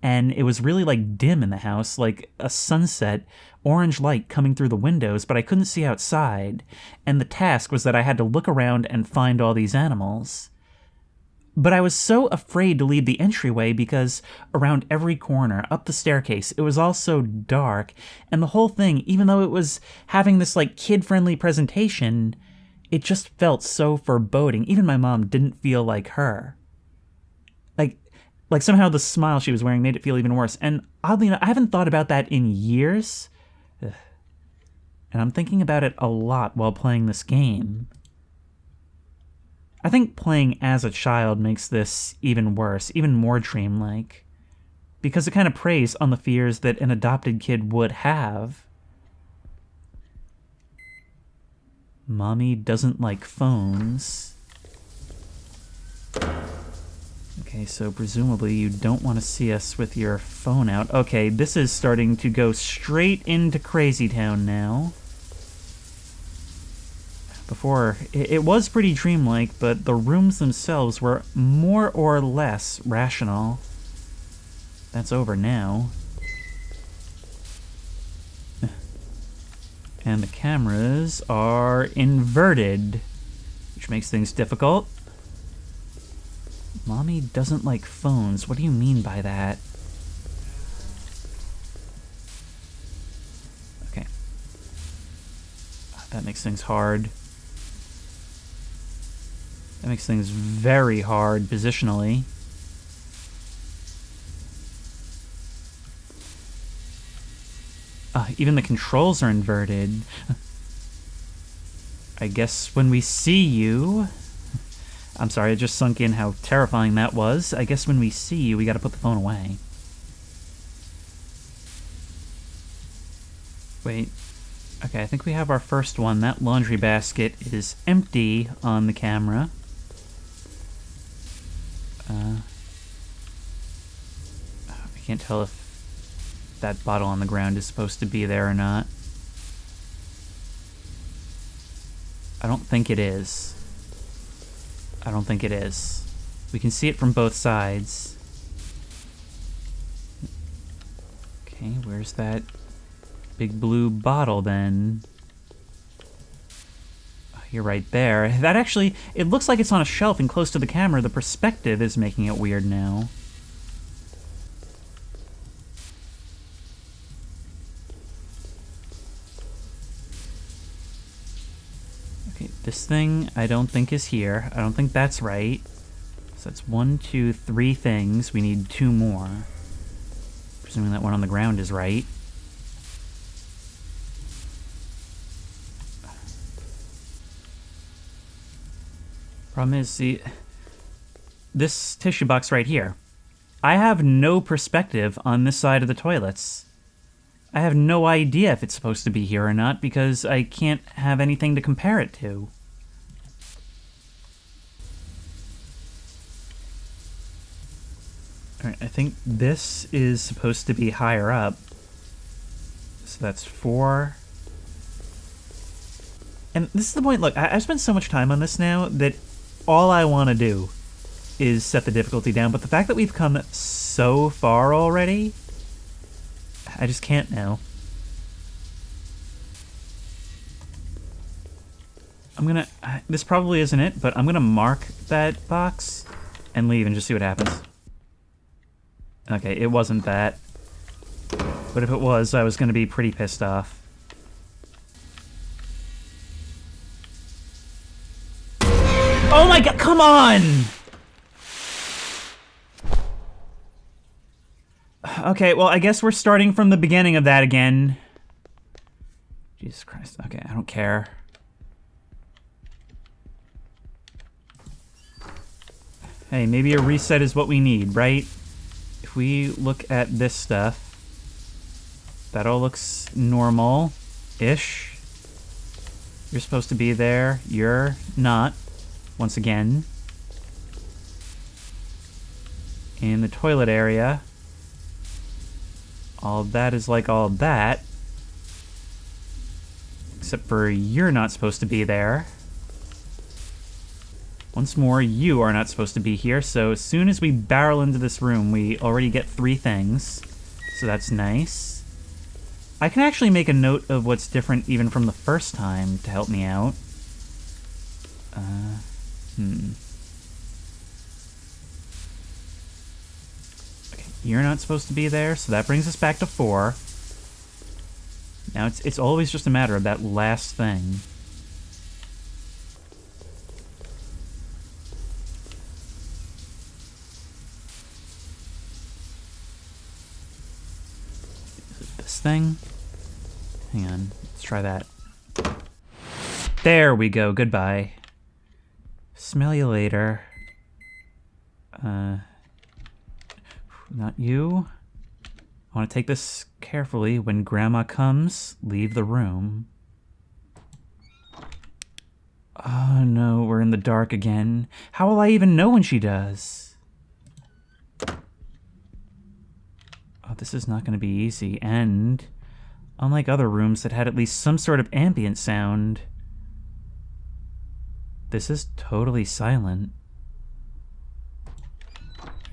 and it was really like dim in the house, like a sunset, orange light coming through the windows, but I couldn't see outside. And the task was that I had to look around and find all these animals. But I was so afraid to leave the entryway because around every corner, up the staircase, it was all so dark, and the whole thing, even though it was having this like kid-friendly presentation, it just felt so foreboding. Even my mom didn't feel like her. Like somehow the smile she was wearing made it feel even worse. And oddly enough, I haven't thought about that in years. Ugh. And I'm thinking about it a lot while playing this game. I think playing as a child makes this even worse, even more dreamlike. Because it kind of preys on the fears that an adopted kid would have. Mommy doesn't like phones. Okay, so presumably you don't want to see us with your phone out. Okay, this is starting to go straight into Crazy Town now. Before, it was pretty dreamlike, but the rooms themselves were more or less rational. That's over now. And the cameras are inverted, which makes things difficult. Mommy doesn't like phones. What do you mean by that? Okay. That makes things hard. That makes things very hard positionally. Even the controls are inverted. I guess when we see you... I'm sorry, it just sunk in how terrifying that was. I guess when we see you, we gotta put the phone away. Wait. Okay, I think we have our first one. That laundry basket is empty on the camera. I can't tell if that bottle on the ground is supposed to be there or not. I don't think it is. I don't think it is. We can see it from both sides. Okay, where's that big blue bottle then? Oh, you're right there. That actually, it looks like it's on a shelf and close to the camera. The perspective is making it weird now. Okay, this thing I don't think is here. I don't think that's right. So that's 1, 2, 3 things. We need 2 more. Presuming that one on the ground is right. Problem is, see, this tissue box right here. I have no perspective on this side of the toilets. I have no idea if it's supposed to be here or not because I can't have anything to compare it to. Alright, I think this is supposed to be higher up. So that's 4. And this is the point, look, I've spent so much time on this now that all I want to do is set the difficulty down, but the fact that we've come so far already, I just can't now. I'm gonna... this probably isn't it, but I'm gonna mark that box and leave and just see what happens. Okay, it wasn't that. But if it was, I was gonna be pretty pissed off. Oh my god, come on! Okay, well, I guess we're starting from the beginning of that again. Jesus Christ. Okay, I don't care. Hey, maybe a reset is what we need, right? If we look at this stuff, that all looks normal-ish. You're supposed to be there. You're not. Once again. In the toilet area. All of that is like all of that. Except for you're not supposed to be there. Once more, you are not supposed to be here, so as soon as we barrel into this room, we already get 3 things. So that's nice. I can actually make a note of what's different even from the first time to help me out. Okay, you're not supposed to be there, so that brings us back to 4. Now it's always just a matter of that last thing. This thing? Hang on, let's try that. There we go, goodbye. Smell you later. Not you. I want to take this carefully. When Grandma comes, leave the room. Oh no, we're in the dark again. How will I even know when she does? Oh, this is not going to be easy, and unlike other rooms that had at least some sort of ambient sound, this is totally silent.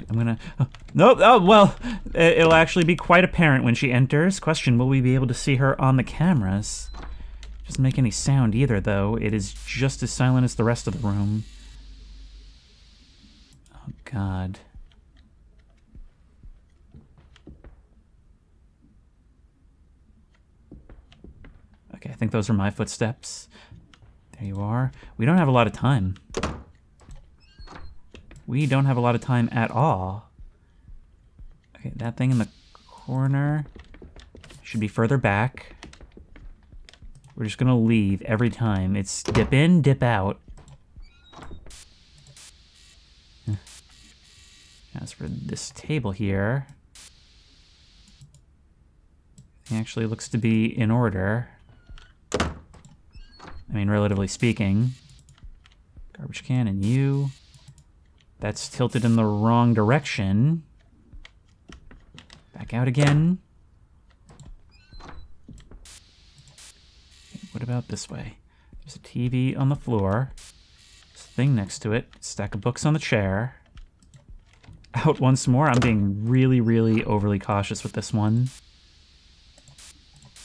I'm gonna... Oh, nope, oh, well, it'll actually be quite apparent when she enters. Question, will we be able to see her on the cameras? Doesn't make any sound either, though. It is just as silent as the rest of the room. Oh, God. Okay, I think those are my footsteps. There you are. We don't have a lot of time. We don't have a lot of time at all. Okay, that thing in the corner should be further back. We're just gonna leave every time. It's dip in, dip out. As for this table here, it actually looks to be in order. I mean, relatively speaking. Garbage can and you. That's tilted in the wrong direction. Back out again. Okay, what about this way? There's a TV on the floor. There's a thing next to it. Stack of books on the chair. Out once more. I'm being really, really overly cautious with this one.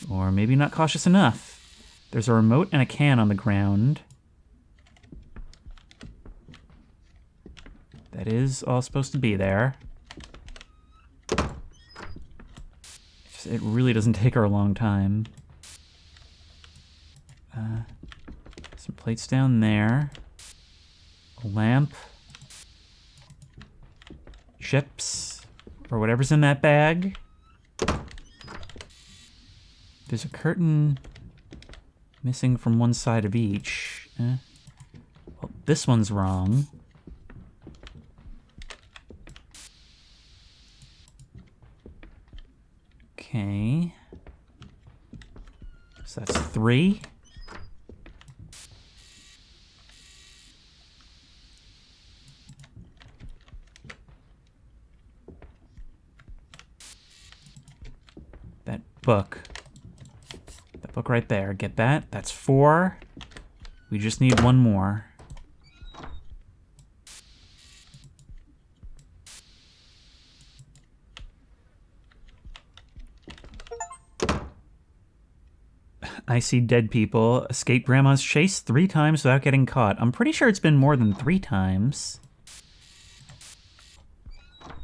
Or maybe not cautious enough. There's a remote and a can on the ground. That is all supposed to be there. It really doesn't take her a long time. Some plates down there. A lamp. Chips. Or whatever's in that bag. There's a curtain missing from one side of each. Well, this one's wrong. Okay. So that's 3. That book. That book right there. Get that? That's 4. We just need 1 more. I see dead people. Escape Grandma's chase 3 times without getting caught. I'm pretty sure it's been more than 3 times.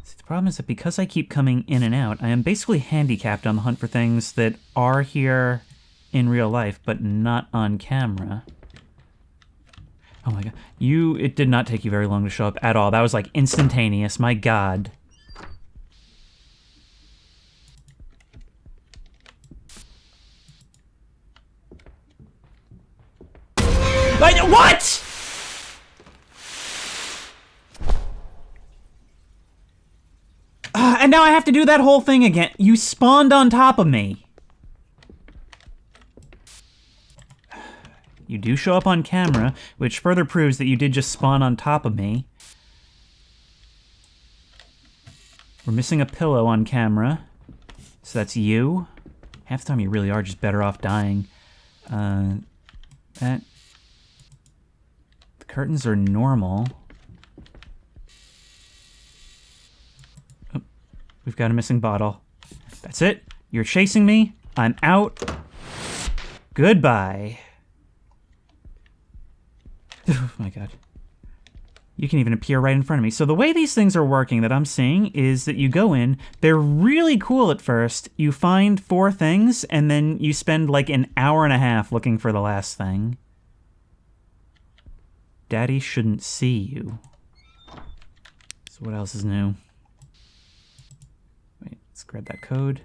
See, the problem is that because I keep coming in and out, I am basically handicapped on the hunt for things that are here in real life, but not on camera. Oh my god. It did not take you very long to show up at all. That was like instantaneous. My god. What?! And now I have to do that whole thing again. You spawned on top of me. You do show up on camera, which further proves that you did just spawn on top of me. We're missing a pillow on camera. So that's you. Half the time you really are just better off dying. The curtains are normal. Oh, we've got a missing bottle. That's it. You're chasing me. I'm out. Goodbye. Oh my god. You can even appear right in front of me. So the way these things are working that I'm seeing is that you go in, they're really cool at first, you find 4 things, and then you spend like an hour and a half looking for the last thing. Daddy shouldn't see you. So what else is new? Wait, let's grab that code.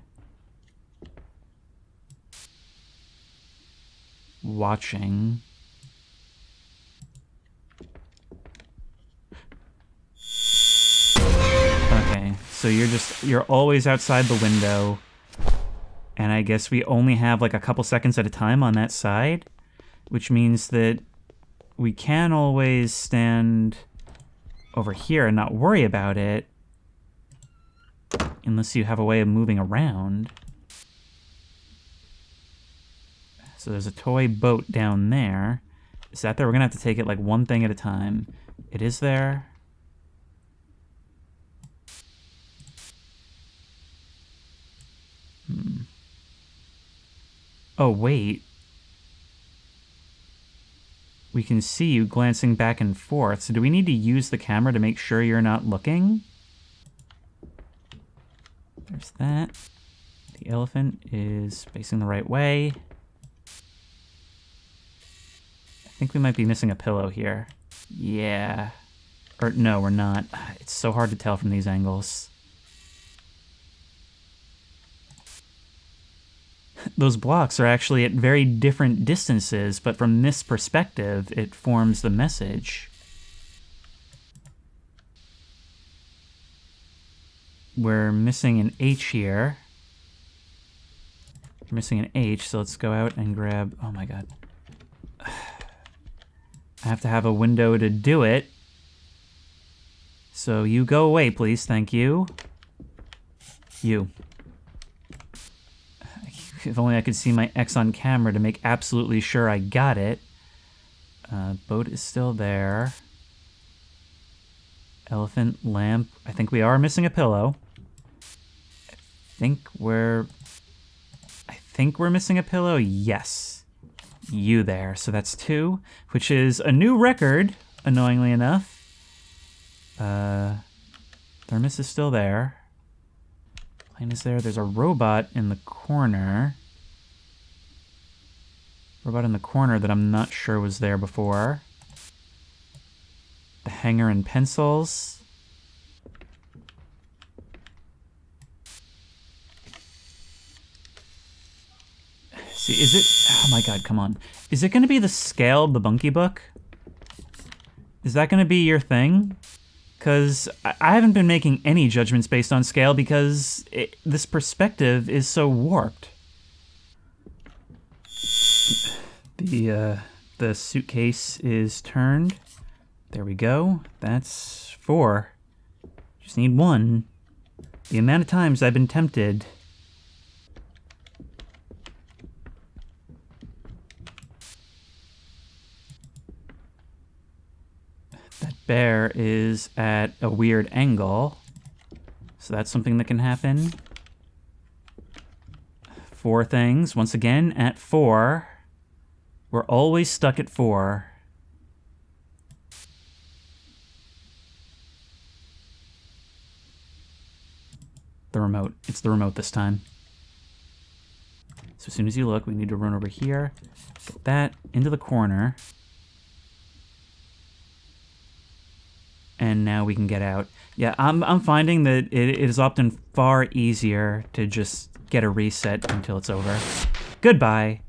Watching. Okay, so you're always outside the window. And I guess we only have like a couple seconds at a time on that side, which means that we can always stand over here and not worry about it unless you have a way of moving around. So there's a toy boat down there. Is that there? We're gonna have to take it like one thing at a time. It is there. Oh, wait. We can see you glancing back and forth. So do we need to use the camera to make sure you're not looking? There's that. The elephant is facing the right way. I think we might be missing a pillow here. Yeah. Or no, we're not. It's so hard to tell from these angles. Those blocks are actually at very different distances, but from this perspective, it forms the message. We're missing an H here. We're missing an H, so let's go out and grab... Oh my god. I have to have a window to do it. So you go away, please. Thank you. You. If only I could see my X on camera to make absolutely sure I got it. Boat is still there. Elephant, lamp. I think we are missing a pillow. I think we're missing a pillow. Yes. You there. So that's 2, which is a new record, annoyingly enough. Thermos is still there. Plane is there. There's a robot in the corner. Robot in the corner that I'm not sure was there before. The hanger and pencils. See, is it... Oh my god, come on. Is it going to be the scale of the Bunky book? Is that going to be your thing? Because I haven't been making any judgments based on scale because this perspective is so warped. The suitcase is turned. There we go. That's 4. Just need 1. The amount of times I've been tempted. Bear is at a weird angle, so that's something that can happen. 4 things, once again, at 4. We're always stuck at 4. The remote. It's the remote this time. So as soon as you look, we need to run over here, get that into the corner. And now we can get out. Yeah, I'm finding that it is often far easier to just get a reset until it's over. Goodbye.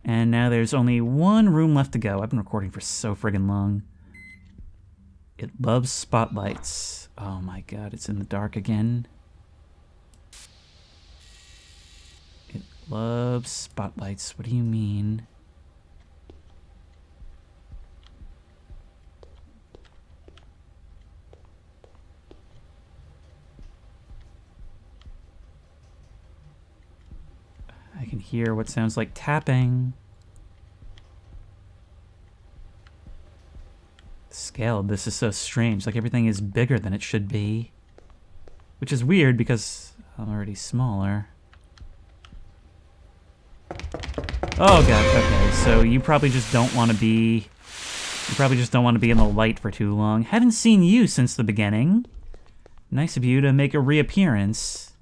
And now there's only 1 room left to go. I've been recording for so friggin' long. It loves spotlights. Oh my god, it's in the dark again. It loves spotlights. What do you mean? I can hear what sounds like tapping. The scale of this is so strange, like everything is bigger than it should be. Which is weird because I'm already smaller. Oh god, okay, so you probably just don't want to be... You probably just don't want to be in the light for too long. Haven't seen you since the beginning. Nice of you to make a reappearance.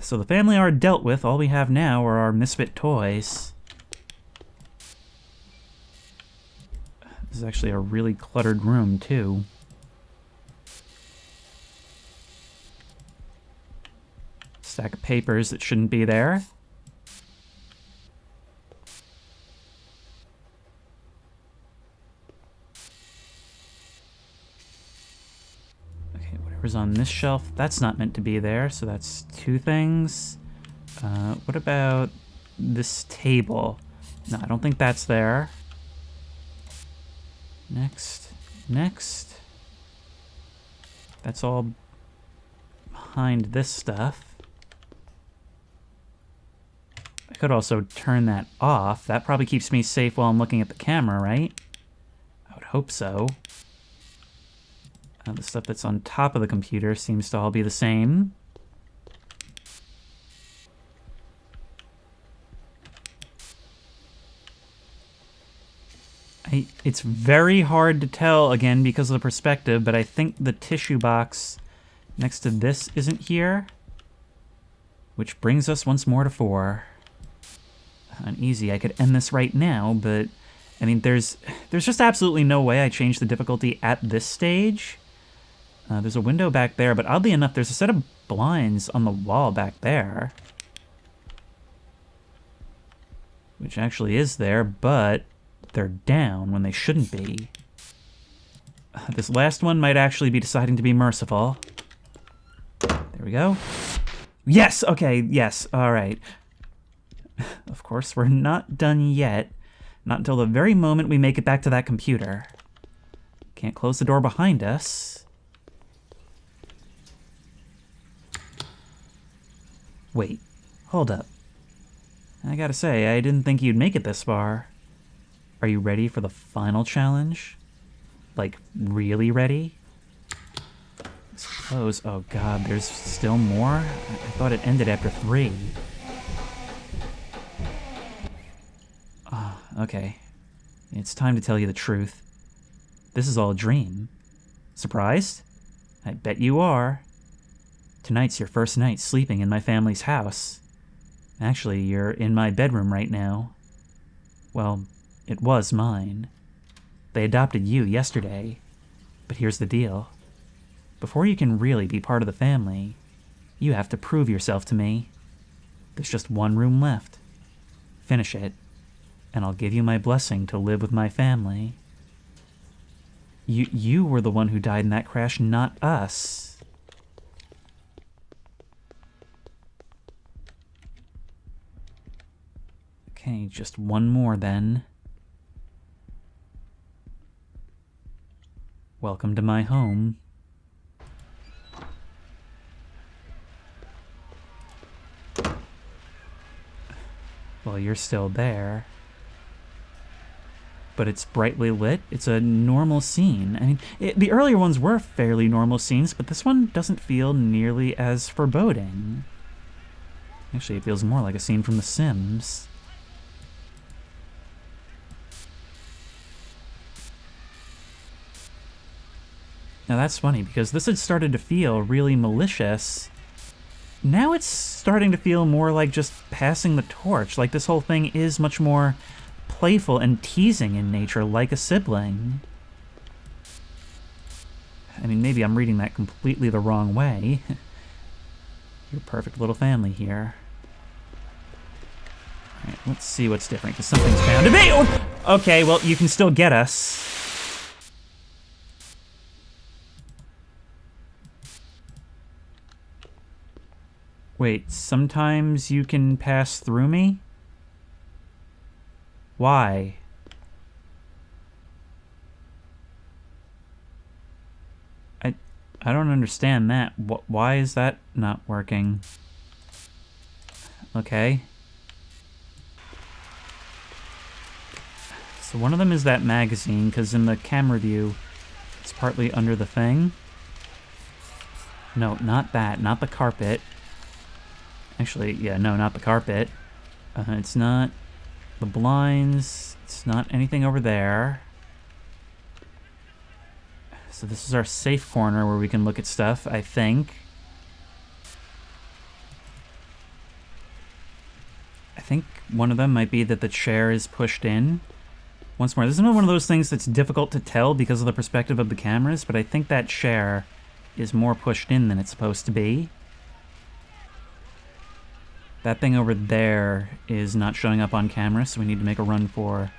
So the family are dealt with. All we have now are our misfit toys. This is actually a really cluttered room, too. Stack of papers that shouldn't be there. Okay, whatever's on this shelf, that's not meant to be there, so that's two things. What about this table? No, I don't think that's there. Next. That's all behind this stuff. I could also turn that off. That probably keeps me safe while I'm looking at the camera, right? I would hope so. The stuff that's on top of the computer seems to all be the same. It's very hard to tell, again, because of the perspective, but I think the tissue box next to this isn't here. Which brings us once more to 4. Uneasy, I could end this right now, but... I mean, there's just absolutely no way I changed the difficulty at this stage. There's a window back there, but oddly enough, there's a set of blinds on the wall back there. Which actually is there, but they're down when they shouldn't be. This last one might actually be deciding to be merciful. There we go. Yes! Okay, yes, alright. Of course, we're not done yet. Not until the very moment we make it back to that computer. Can't close the door behind us. Wait, hold up. I gotta say, I didn't think you'd make it this far. Are you ready for the final challenge? Like, really ready? Suppose, oh god, there's still more? I thought it ended after 3. Okay. It's time to tell you the truth. This is all a dream. Surprised? I bet you are. Tonight's your first night sleeping in my family's house. Actually, you're in my bedroom right now. Well, it was mine. They adopted you yesterday. But here's the deal. Before you can really be part of the family, you have to prove yourself to me. There's just one room left. Finish it, and I'll give you my blessing to live with my family. You were the one who died in that crash, not us. Okay, just one more then. Welcome to my home. Well, you're still there. But it's brightly lit. It's a normal scene. I mean, the earlier ones were fairly normal scenes, but this one doesn't feel nearly as foreboding. Actually, it feels more like a scene from The Sims. Now that's funny, because this had started to feel really malicious. Now it's starting to feel more like just passing the torch, like this whole thing is much more playful and teasing in nature, like a sibling. I mean, maybe I'm reading that completely the wrong way. Your perfect little family here. Alright, let's see what's different, because something's bound to be! Oh! Okay, well, you can still get us. Wait, sometimes you can pass through me? Why? I don't understand that. Why is that not working? Okay. So So one of them is that magazine, because in the camera view, it's partly under the thing. No, not that. Not the carpet. Actually, yeah, no, not the carpet. It's not the blinds. It's not anything over there. So this is our safe corner where we can look at stuff, I think. I think one of them might be that the chair is pushed in. Once more, this is one of those things that's difficult to tell because of the perspective of the cameras, but I think that chair is more pushed in than it's supposed to be. That thing over there is not showing up on camera, so we need to make a run for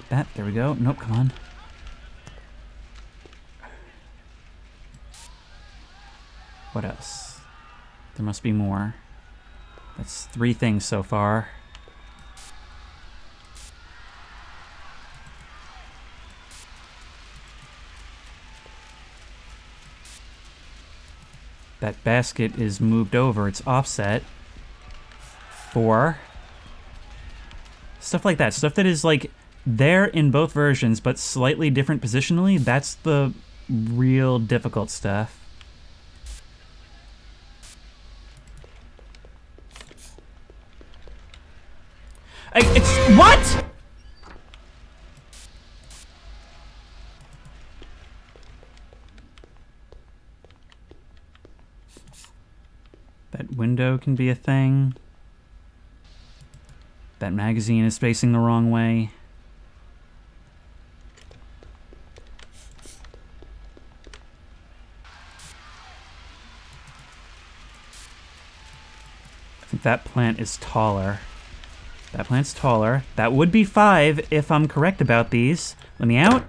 that. There we go. Nope, come on. What else? There must be more. That's 3 things so far. That basket is moved over. It's offset. 4. Stuff like that. Stuff that is, like, there in both versions, but slightly different positionally. That's the real difficult stuff. It's... What?! That window can be a thing. That magazine is facing the wrong way. I think that plant is taller. That plant's taller. That would be 5 if I'm correct about these. Let me out.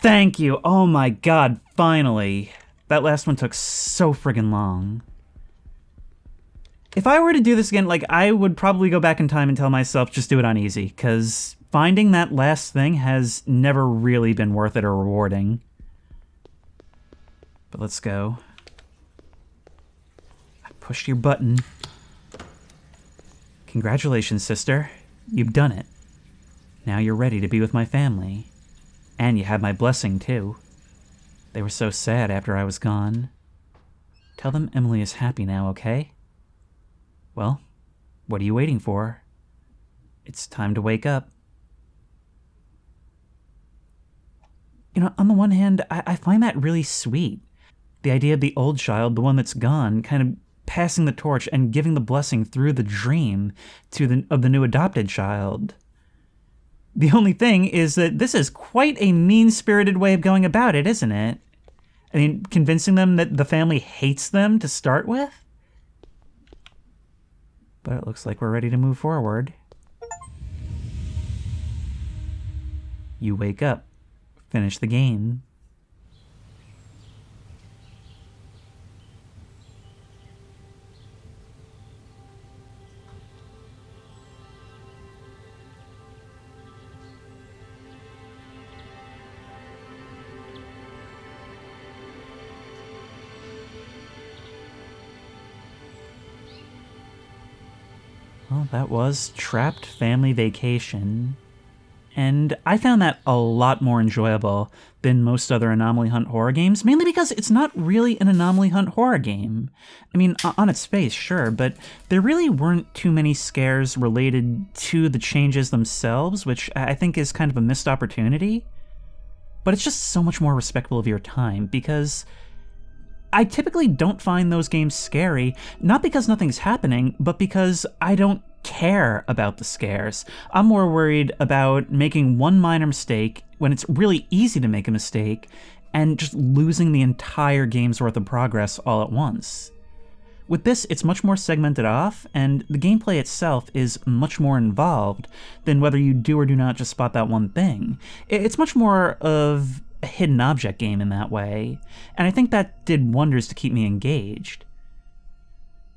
Thank you. Oh my god, finally. That last one took so friggin' long. If I were to do this again, like, I would probably go back in time and tell myself just do it on easy, because finding that last thing has never really been worth it or rewarding. But let's go. I pushed your button. Congratulations, sister. You've done it. Now you're ready to be with my family. And you have my blessing, too. They were so sad after I was gone. Tell them Emily is happy now, okay? Well, what are you waiting for? It's time to wake up. You know, on the one hand, I find that really sweet. The idea of the old child, the one that's gone, kind of passing the torch and giving the blessing through the dream of the new adopted child. The only thing is that this is quite a mean-spirited way of going about it, isn't it? I mean, convincing them that the family hates them to start with? But it looks like we're ready to move forward. You wake up. Finish the game. Well, that was Trapped Family Vacation. And I found that a lot more enjoyable than most other Anomaly Hunt horror games, mainly because it's not really an Anomaly Hunt horror game. I mean, on its face, sure, but there really weren't too many scares related to the changes themselves, which I think is kind of a missed opportunity. But it's just so much more respectful of your time, because I typically don't find those games scary, not because nothing's happening, but because I don't care about the scares. I'm more worried about making one minor mistake when it's really easy to make a mistake and just losing the entire game's worth of progress all at once. With this, it's much more segmented off, and the gameplay itself is much more involved than whether you do or do not just spot that one thing. It's much more of a hidden object game in that way, and I think that did wonders to keep me engaged.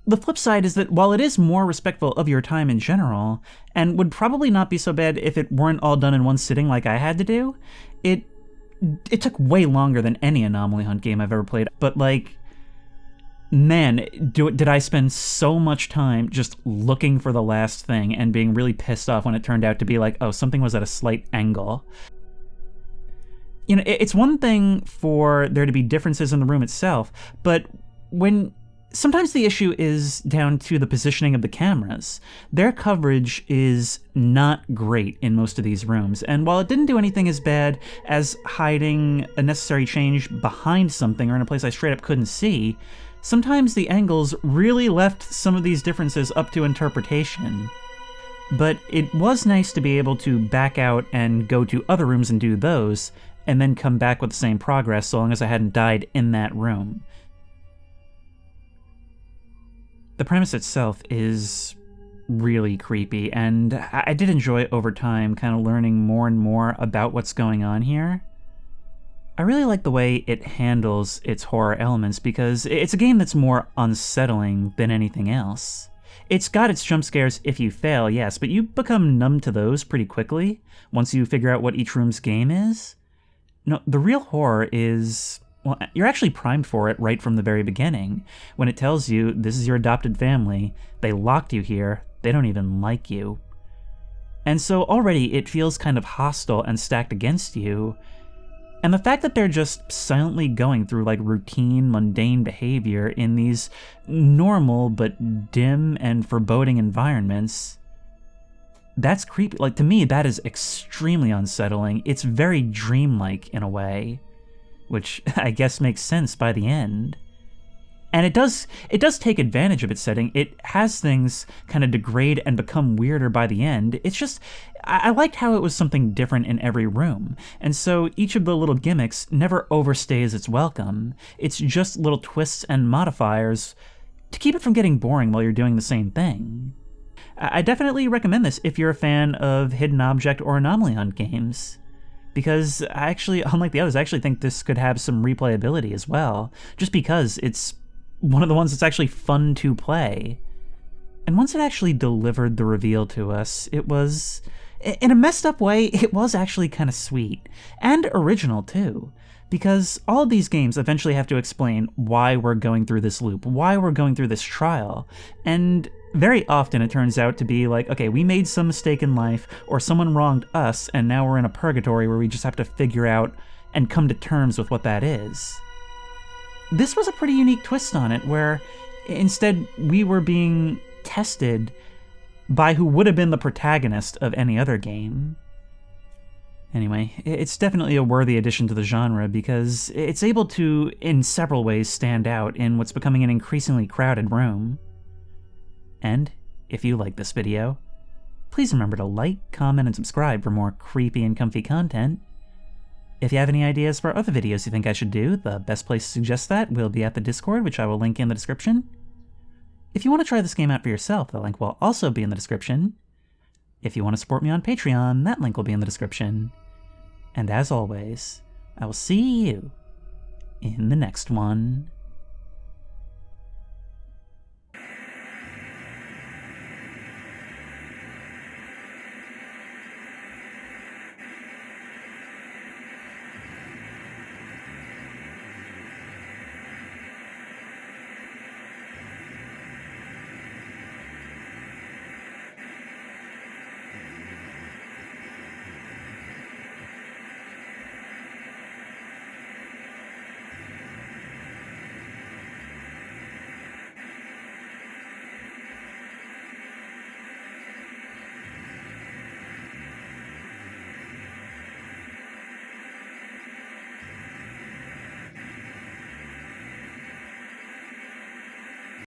The flip side is that while it is more respectful of your time in general, and would probably not be so bad if it weren't all done in one sitting like I had to do, it took way longer than any Anomaly Hunt game I've ever played. But like, Man, did I spend so much time just looking for the last thing and being really pissed off when it turned out to be like, oh, something was at a slight angle. You know, it's one thing for there to be differences in the room itself, but when sometimes the issue is down to the positioning of the cameras. Their coverage is not great in most of these rooms, and while it didn't do anything as bad as hiding a necessary change behind something or in a place I straight up couldn't see, sometimes the angles really left some of these differences up to interpretation. But it was nice to be able to back out and go to other rooms and do those, and then come back with the same progress so long as I hadn't died in that room. The premise itself is really creepy, and I did enjoy over time kind of learning more and more about what's going on here. I really like the way it handles its horror elements because it's a game that's more unsettling than anything else. It's got its jump scares if you fail, yes, but you become numb to those pretty quickly once you figure out what each room's game is. No, the real horror is, well, you're actually primed for it right from the very beginning, when it tells you this is your adopted family, they locked you here, they don't even like you. And so already it feels kind of hostile and stacked against you, and the fact that they're just silently going through like routine, mundane behavior in these normal but dim and foreboding environments, that's creepy. Like, to me, that is extremely unsettling. It's very dreamlike in a way, which I guess makes sense by the end. And it does take advantage of its setting. It has things kind of degrade and become weirder by the end. It's just, I liked how it was something different in every room. And so each of the little gimmicks never overstays its welcome. It's just little twists and modifiers to keep it from getting boring while you're doing the same thing. I definitely recommend this if you're a fan of hidden object or anomaly hunt games, because I actually, unlike the others, I actually think this could have some replayability as well, just because it's one of the ones that's actually fun to play. And once it actually delivered the reveal to us, it was, in a messed up way, it was actually kind of sweet, and original too. Because all of these games eventually have to explain why we're going through this loop, why we're going through this trial, and very often it turns out to be like, okay, we made some mistake in life, or someone wronged us, and now we're in a purgatory where we just have to figure out and come to terms with what that is. This was a pretty unique twist on it, where instead we were being tested by who would have been the protagonist of any other game. Anyway, it's definitely a worthy addition to the genre because it's able to, in several ways, stand out in what's becoming an increasingly crowded room. And if you like this video, please remember to like, comment, and subscribe for more creepy and comfy content. If you have any ideas for other videos you think I should do, the best place to suggest that will be at the Discord, which I will link in the description. If you want to try this game out for yourself, the link will also be in the description. If you want to support me on Patreon, that link will be in the description. And as always, I will see you in the next one.